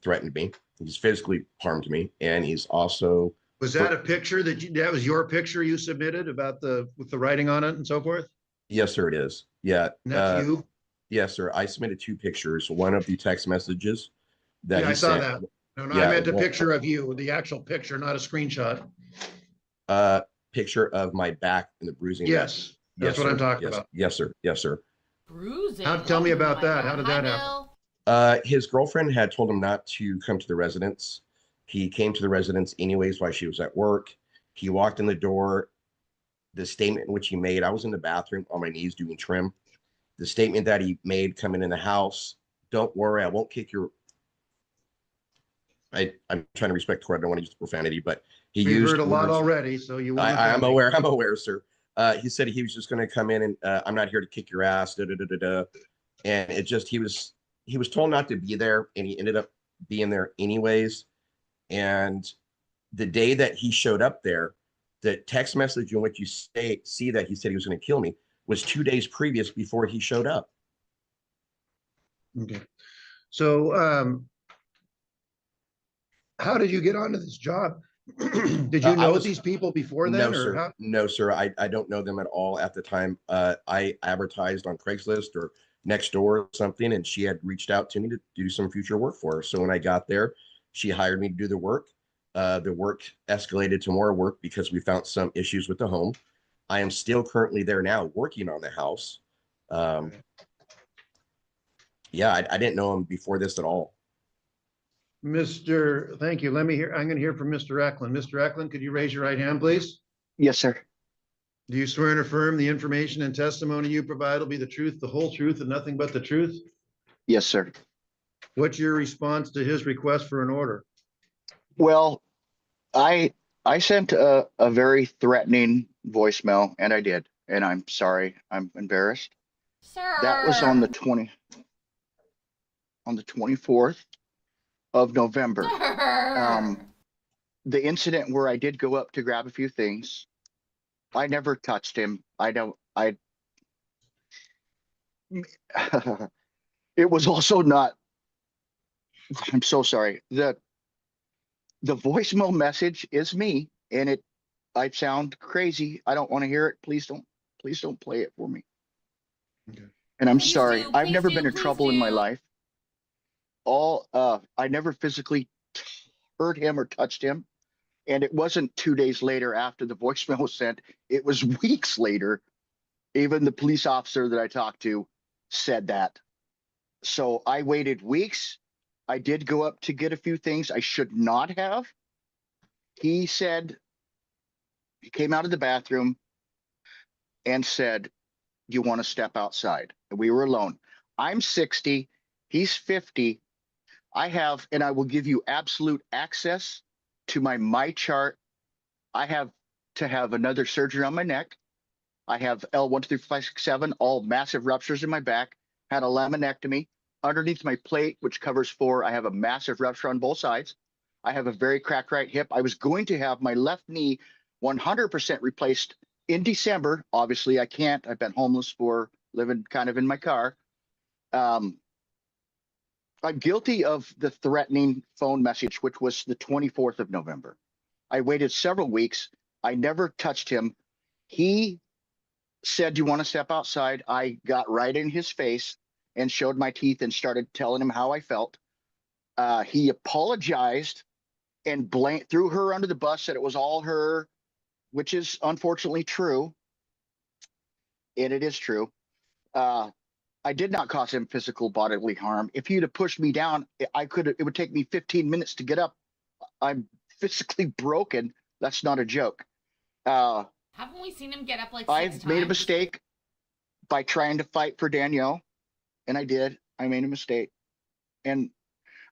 Speaker 10: threatened me. He's physically harmed me, and he's also.
Speaker 4: Was that a picture that was your picture you submitted about with the writing on it and so forth?
Speaker 10: Yes, sir, it is. Yeah.
Speaker 4: And that's you?
Speaker 10: Yes, sir. I submitted 2 pictures. One of the text messages that
Speaker 4: Yeah,
Speaker 10: he
Speaker 4: I saw
Speaker 10: sent.
Speaker 4: that. No,
Speaker 10: Yeah,
Speaker 4: I meant a
Speaker 10: well,
Speaker 4: picture of you, the actual picture, not a screenshot.
Speaker 10: Picture of my back and the bruising.
Speaker 4: Yes, that's what
Speaker 10: sir.
Speaker 4: I'm talking
Speaker 10: Yes.
Speaker 4: about.
Speaker 10: Yes, sir. Yes, sir.
Speaker 3: Bruising.
Speaker 4: Tell me
Speaker 3: Oh
Speaker 4: about
Speaker 3: my
Speaker 4: that.
Speaker 3: God.
Speaker 4: How did
Speaker 3: Hi,
Speaker 4: that happen?
Speaker 3: Bill.
Speaker 10: His girlfriend had told him not to come to the residence. He came to the residence anyways while she was at work. He walked in the door. The statement in which he made, I was in the bathroom on my knees doing trim. The statement that he made coming in the house, don't worry, I won't kick your. I'm trying to respect the court. I don't want to use profanity, but he
Speaker 4: We've
Speaker 10: used
Speaker 4: heard a lot
Speaker 10: words.
Speaker 4: already, so you won't
Speaker 10: I'm
Speaker 4: offend me.
Speaker 10: aware. I'm aware, sir. He said he was just going to come in and I'm not here to kick your ass. Da, da, da, da, da. And it just he was told not to be there, and he ended up being there anyways. And the day that he showed up there, the text message in which you see that he said he was going to kill me was 2 days previous before he showed up.
Speaker 4: Okay. So, how did you get onto this job? Did you know these people before then,
Speaker 10: No,
Speaker 4: or
Speaker 10: sir.
Speaker 4: how?
Speaker 10: No, sir. I don't know them at all at the time. I advertised on Craigslist or Nextdoor or something, and she had reached out to me to do some future work for her. So when I got there, she hired me to do the work. The work escalated to more work because we found some issues with the home. I am still currently there now working on the house. Yeah, I didn't know him before this at all.
Speaker 4: Thank you. I'm going to hear from Mr. Eklund. Mr. Eklund, could you raise your right hand, please?
Speaker 11: Yes, sir.
Speaker 4: Do you swear and affirm the information and testimony you provide will be the truth, the whole truth, and nothing but the truth?
Speaker 11: Yes, sir.
Speaker 4: What's your response to his request for an order?
Speaker 11: Well, I sent a very threatening voicemail, and I did, and I'm sorry. I'm embarrassed.
Speaker 3: Sir.
Speaker 11: That was on the 24th of November.
Speaker 3: Sir.
Speaker 11: The incident where I did go up to grab a few things, I never touched him. It was also not, I'm so sorry. The voicemail message is me, and I sound crazy. I don't want to hear it. Please don't play it for me.
Speaker 4: Okay.
Speaker 11: And I'm
Speaker 3: Please
Speaker 11: sorry.
Speaker 3: do,
Speaker 11: I've
Speaker 3: please
Speaker 11: never
Speaker 3: do,
Speaker 11: been in
Speaker 3: please
Speaker 11: trouble in my
Speaker 3: do.
Speaker 11: life. I never physically hurt him or touched him. And it wasn't 2 days later after the voicemail was sent. It was weeks later. Even the police officer that I talked to said that. So I waited weeks. I did go up to get a few things I should not have. He said, he came out of the bathroom and said, you want to step outside? And we were alone. I'm 60. He's 50. And I will give you absolute access to my chart. I have to have another surgery on my neck. I have L1, 2, 3, 4, 5, 6, 7, all massive ruptures in my back, had a laminectomy. Underneath my plate, which covers 4, I have a massive rupture on both sides. I have a very cracked right hip. I was going to have my left knee 100% replaced in December. Obviously, I can't. I've been homeless for living kind of in my car. I'm guilty of the threatening phone message, which was the 24th of November. I waited several weeks. I never touched him. He said, "Do you want to step outside?" I got right in his face and showed my teeth and started telling him how I felt. He apologized and threw her under the bus, said it was all her, which is unfortunately true. And it is true. I did not cause him physical bodily harm. If he'd have pushed me down, it would take me 15 minutes to get up. I'm physically broken. That's not a joke.
Speaker 3: Haven't we seen him get up like 6
Speaker 11: I've made a
Speaker 3: times?
Speaker 11: mistake by trying to fight for Danielle, and I did. I made a mistake, and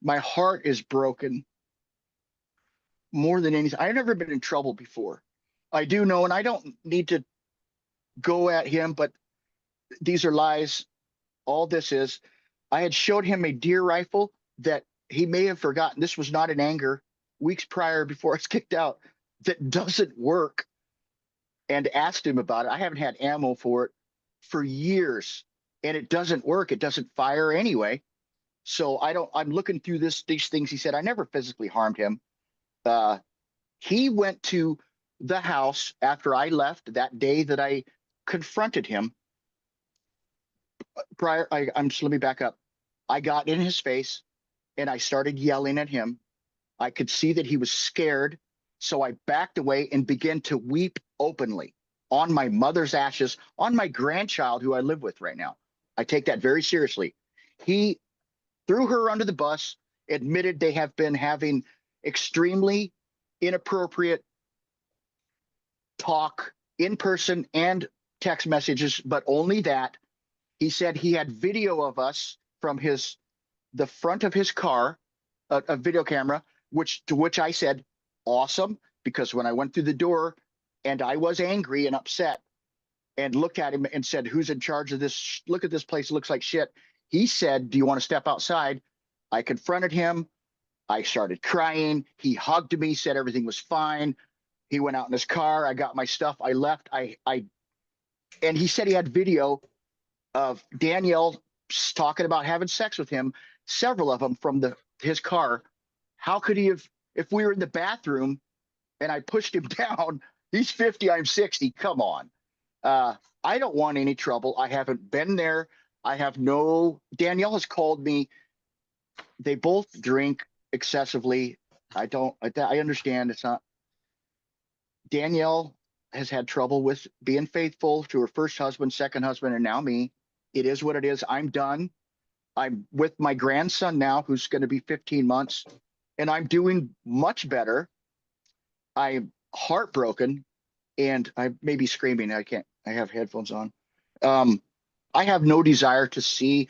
Speaker 11: my heart is broken more than anything. I've never been in trouble before. I do know, and I don't need to go at him, but these are lies. All this is, I had showed him a deer rifle that he may have forgotten. This was not in anger. Weeks prior, before I was kicked out, that doesn't work, and asked him about it. I haven't had ammo for it for years, and it doesn't work. It doesn't fire anyway. So I'm looking through these things. He said, I never physically harmed him. He went to the house after I left that day that I confronted him. Let me back up. I got in his face and I started yelling at him. I could see that he was scared. So I backed away and began to weep openly on my mother's ashes, on my grandchild who I live with right now. I take that very seriously. He threw her under the bus, admitted they have been having extremely inappropriate talk in person and text messages, but only that. He said he had video of us from the front of his car, a video camera, to which I said, awesome, because when I went through the door and I was angry and upset and looked at him and said, who's in charge of this? Look at this place. It looks like shit. He said, do you want to step outside? I confronted him. I started crying. He hugged me, said everything was fine. He went out in his car. I got my stuff. I left. And he said he had video of Danielle talking about having sex with him, several of them from his car. How could he have, if we were in the bathroom and I pushed him down? He's 50, I'm 60. Come on. I don't want any trouble. I haven't been there. Danielle has called me. They both drink excessively. I understand it's not. Danielle has had trouble with being faithful to her first husband, second husband, and now me. It is what it is. I'm done. I'm with my grandson now, who's going to be 15 months, and I'm doing much better. I'm heartbroken, and I may be screaming. I have headphones on. I have no desire to see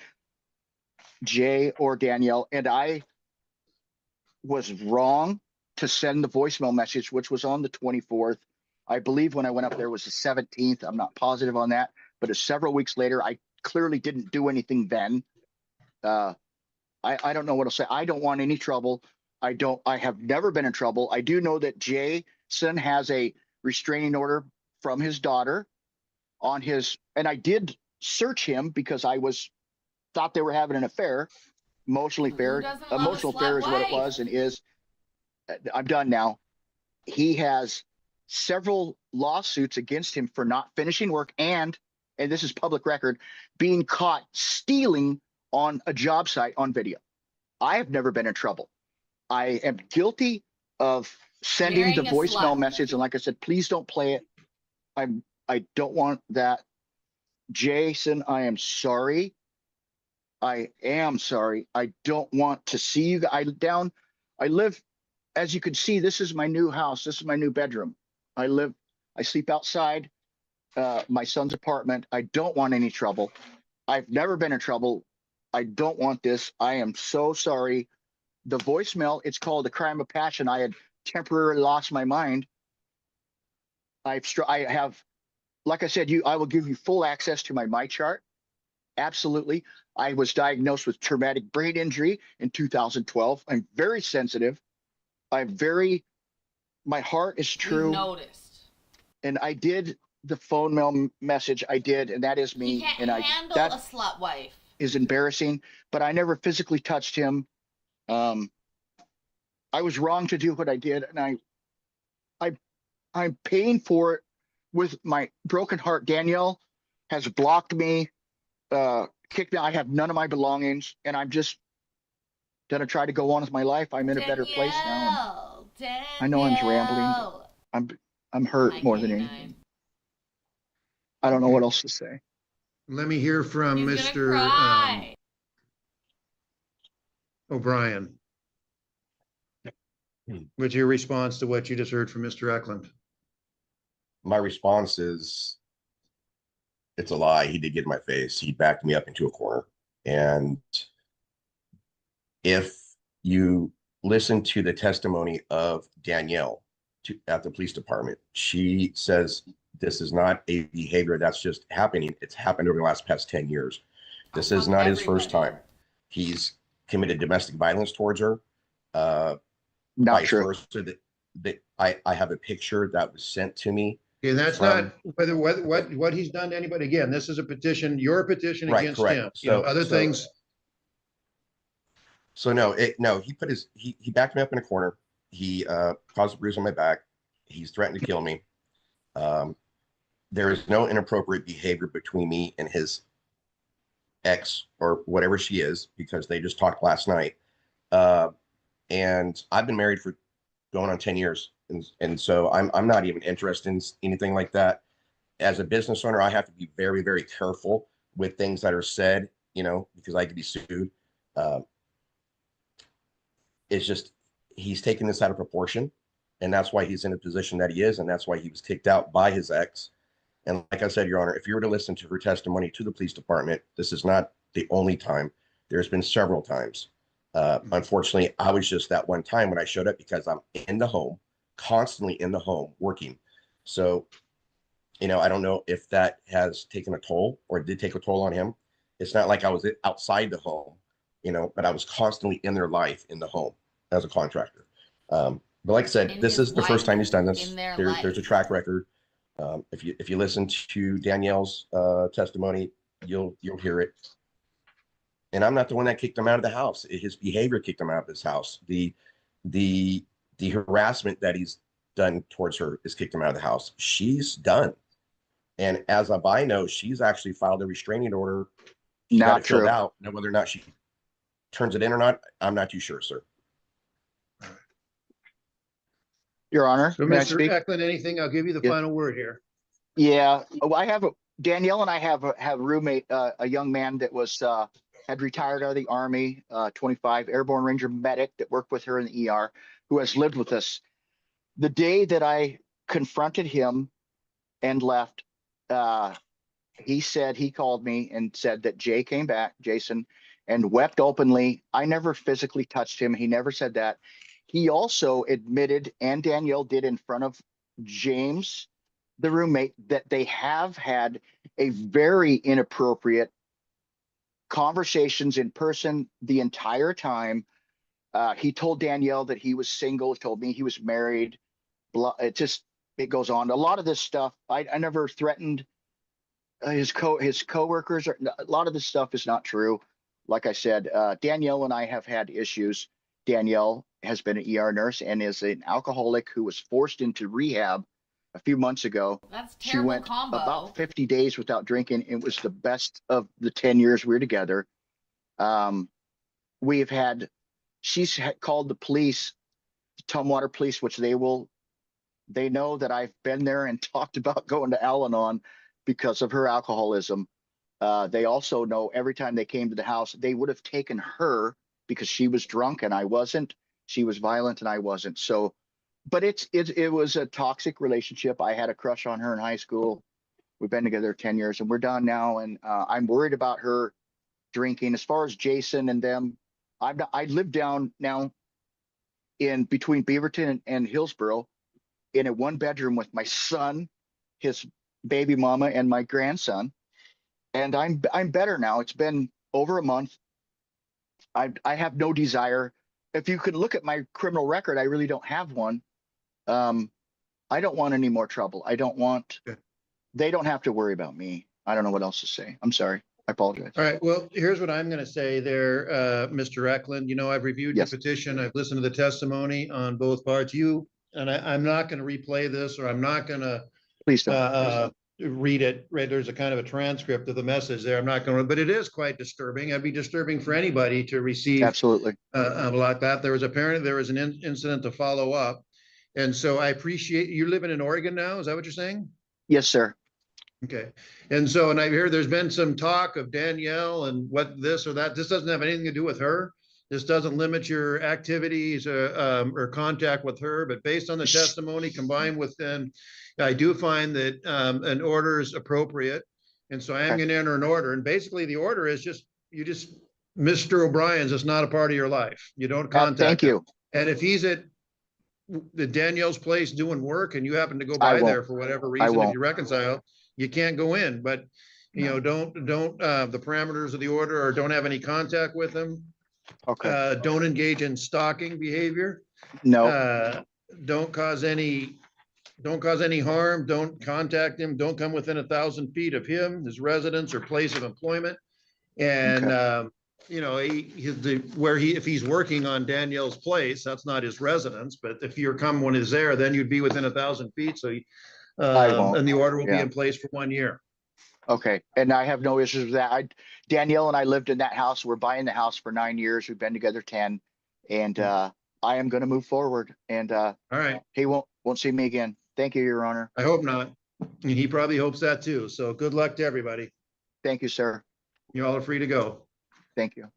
Speaker 11: Jay or Danielle, and I was wrong to send the voicemail message, which was on the 24th. I believe when I went up there was the 17th. I'm not positive on that, but it's several weeks later. I clearly didn't do anything then. I don't know what to say. I don't want any trouble. I have never been in trouble. I do know that Jason has a restraining order from his daughter on and I did search him because I thought they were having an affair, emotional affair. Emotional affair is what it was and is. I'm done now. He has several lawsuits against him for not finishing work and this is public record, being caught stealing on a job site on video. I have never been in trouble. I am guilty of sending the voicemail message. And like I said, please don't play it. I don't want that. Jason, I am sorry. I am sorry. I don't want to see you. I live, as you can see, this is my new house. This is my new bedroom. I sleep outside my son's apartment. I don't want any trouble. I've never been in trouble. I don't want this. I am so sorry. The voicemail, it's called a crime of passion. I had temporarily lost my mind. I have like I said, I will give you full access to my chart. Absolutely. I was diagnosed with traumatic brain injury in 2012. I'm very sensitive. My heart is
Speaker 3: We've
Speaker 11: true.
Speaker 3: noticed.
Speaker 11: And I did the phone mail message I did, and that is
Speaker 3: He
Speaker 11: me.
Speaker 3: can't
Speaker 11: And
Speaker 3: handle
Speaker 11: that
Speaker 3: a slut wife.
Speaker 11: is embarrassing, but I never physically touched him. I was wrong to do what I did, and I'm paying for it with my broken heart. Danielle has blocked me, kicked me. I have none of my belongings, and I'm just gonna try to go on with my life. I'm in a better place now.
Speaker 3: Danielle.
Speaker 11: I know I'm rambling, but I'm hurt
Speaker 3: My
Speaker 11: more than
Speaker 3: K9.
Speaker 11: anything. I don't know what else to say.
Speaker 4: Let me hear from
Speaker 3: He's gonna
Speaker 4: Mr.
Speaker 3: cry.
Speaker 4: O'Brien. What's your response to what you just heard from Mr. Eklund?
Speaker 10: My response is, it's a lie. He did get in my face. He backed me up into a corner. And if you listen to the testimony of Danielle at the police department, she says this is not a behavior that's just happening. It's happened over the past 10 years. This is not his first time. He's committed domestic violence towards her.
Speaker 11: Not
Speaker 10: Vice
Speaker 11: true.
Speaker 10: versa. I have a picture that was sent to me.
Speaker 4: Okay, that's
Speaker 10: from-
Speaker 4: not whether what he's done to anybody. Again, this is a petition, your petition
Speaker 10: Right,
Speaker 4: against
Speaker 10: correct.
Speaker 4: him. You know, other
Speaker 10: So-
Speaker 4: things.
Speaker 10: So no, he backed me up in a corner. He caused a bruise on my back. He's threatened to kill me. There is no inappropriate behavior between me and his ex or whatever she is, because they just talked last night. And I've been married for going on 10 years. And so I'm not even interested in anything like that. As a business owner, I have to be very, very careful with things that are said, because I could be sued. It's just, he's taking this out of proportion, and that's why he's in a position that he is, and that's why he was kicked out by his ex. And like I said, Your Honor, if you were to listen to her testimony to the police department, this is not the only time. There's been several times. Unfortunately, I was just that one time when I showed up because I'm in the home, constantly in the home working. So, I don't know if that has taken a toll or did take a toll on him. It's not like I was outside the home, but I was constantly in their life in the home as a contractor. But like I said, this is the first time he's done this. There's a track record. If you listen to Danielle's testimony, you'll hear it. And I'm not the one that kicked him out of the house. His behavior kicked him out of his house. The harassment that he's done towards her has kicked him out of the house. She's done. And as I know, she's actually filed a restraining order. She got
Speaker 11: Not
Speaker 10: it filled
Speaker 11: true.
Speaker 10: out. Now, whether or not she turns it in or not, I'm not too sure, sir.
Speaker 11: Your Honor,
Speaker 4: So,
Speaker 11: may I
Speaker 4: Mr.
Speaker 11: speak?
Speaker 4: Eklund, anything? I'll give you the
Speaker 11: Yeah.
Speaker 4: final word here.
Speaker 11: Yeah, Danielle and I have a roommate, a young man that was had retired out of the Army, 25 Airborne Ranger medic that worked with her in the ER, who has lived with us. The day that I confronted him and left, he called me and said that Jason, and wept openly. I never physically touched him. He never said that. He also admitted, and Danielle did in front of James, the roommate, that they have had a very inappropriate conversations in person the entire time. He told Danielle that he was single. He told me he was married. It goes on. A lot of this stuff, I never threatened his coworkers. A lot of this stuff is not true. Like I said, Danielle and I have had issues. Danielle has been an ER nurse and is an alcoholic who was forced into rehab a few months ago.
Speaker 3: That's
Speaker 11: She
Speaker 3: terrible
Speaker 11: went
Speaker 3: combo.
Speaker 11: about 50 days without drinking. It was the best of the 10 years we were together. She's called the police, Tumwater Police, which they know that I've been there and talked about going to Al-Anon because of her alcoholism. They also know every time they came to the house, they would have taken her because she was drunk and I wasn't. She was violent and I wasn't. So, but it was a toxic relationship. I had a crush on her in high school. We've been together 10 years and we're done now. And I'm worried about her drinking. As far as Jason and them, I live down now in between Beaverton and Hillsboro in a 1-bedroom with my son, his baby mama and my grandson. And I'm better now. It's been over a month. I have no desire. If you could look at my criminal record, I really don't have one. I don't want any more trouble. I don't want,
Speaker 4: Okay.
Speaker 11: they don't have to worry about me. I don't know what else to say. I'm sorry. I apologize.
Speaker 4: All right, well, here's what I'm gonna say there, Mr. Eklund. You know, I've reviewed your
Speaker 11: Yes.
Speaker 4: petition. I've listened to the testimony on both parts. And I'm not gonna replay this, or I'm not gonna
Speaker 11: Please don't.
Speaker 4: read it, right? There's a kind of a transcript of the message there. I'm not gonna, but it is quite disturbing. It'd be disturbing for anybody to receive
Speaker 11: Absolutely.
Speaker 4: like that. There was an incident to follow up. And so I appreciate, you're living in Oregon now, is that what you're saying?
Speaker 11: Yes, sir.
Speaker 4: Okay, and so, and I hear there's been some talk of Danielle and what this or that. This doesn't have anything to do with her. This doesn't limit your activities or contact with her, but based on the testimony combined with them, I do find that an order is appropriate. And so I am going to enter an order. And basically the order is just, Mr. O'Brien's is not a part of your life. You don't contact
Speaker 11: Thank
Speaker 4: him.
Speaker 11: you.
Speaker 4: And if he's at the Danielle's place doing work and you happen to go by there for whatever reason, if you reconcile, you can't go in, but you know, don't the parameters of the order, or don't have any contact with them.
Speaker 11: Okay.
Speaker 4: Don't engage in stalking behavior.
Speaker 11: No.
Speaker 4: Don't cause any harm. Don't contact him. Don't come within 1,000 feet of him, his residence or place of employment. And you know, if he's working on Danielle's place, that's not his residence. But if you're come when he's there, then you'd be within 1,000 feet. So and the order will be in place for 1 year.
Speaker 11: Okay. And I have no issues with that. Danielle and I lived in that house. We're buying the house for 9 years. We've been together 10. And I am going to move forward. And
Speaker 4: all right.
Speaker 11: He won't see me again. Thank you, Your Honor.
Speaker 4: I hope not. And he probably hopes that too. So good luck to everybody.
Speaker 11: Thank you, sir.
Speaker 4: You all are free to go.
Speaker 11: Thank you.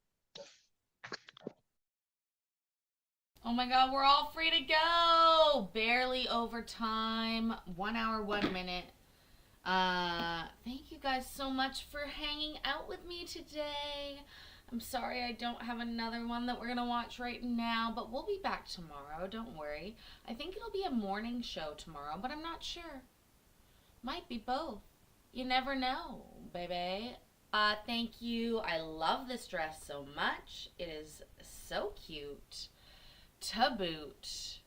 Speaker 3: Oh my God, we're all free to go. Barely over time. 1 hour, 1 minute. Thank you guys so much for hanging out with me today. I'm sorry I don't have another one that we're going to watch right now, but we'll be back tomorrow. Don't worry. I think it'll be a morning show tomorrow, but I'm not sure. Might be both. You never know, baby. Thank you. I love this dress so much. It is so cute. To boot.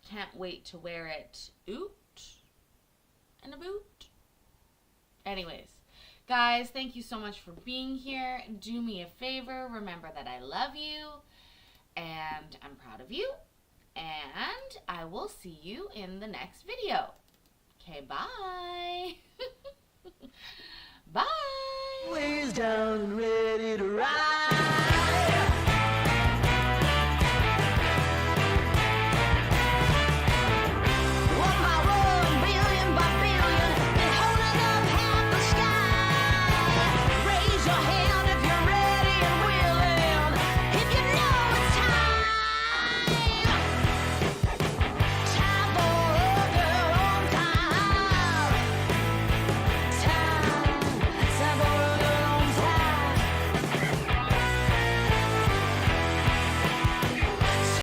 Speaker 3: Can't wait to wear it. Oot. And a boot. Anyways, guys, thank you so much for being here. Do me a favor. Remember that I love you. And I'm proud of you. And I will see you in the next video. Okay, bye. Bye.
Speaker 2: Ways down and ready to ride.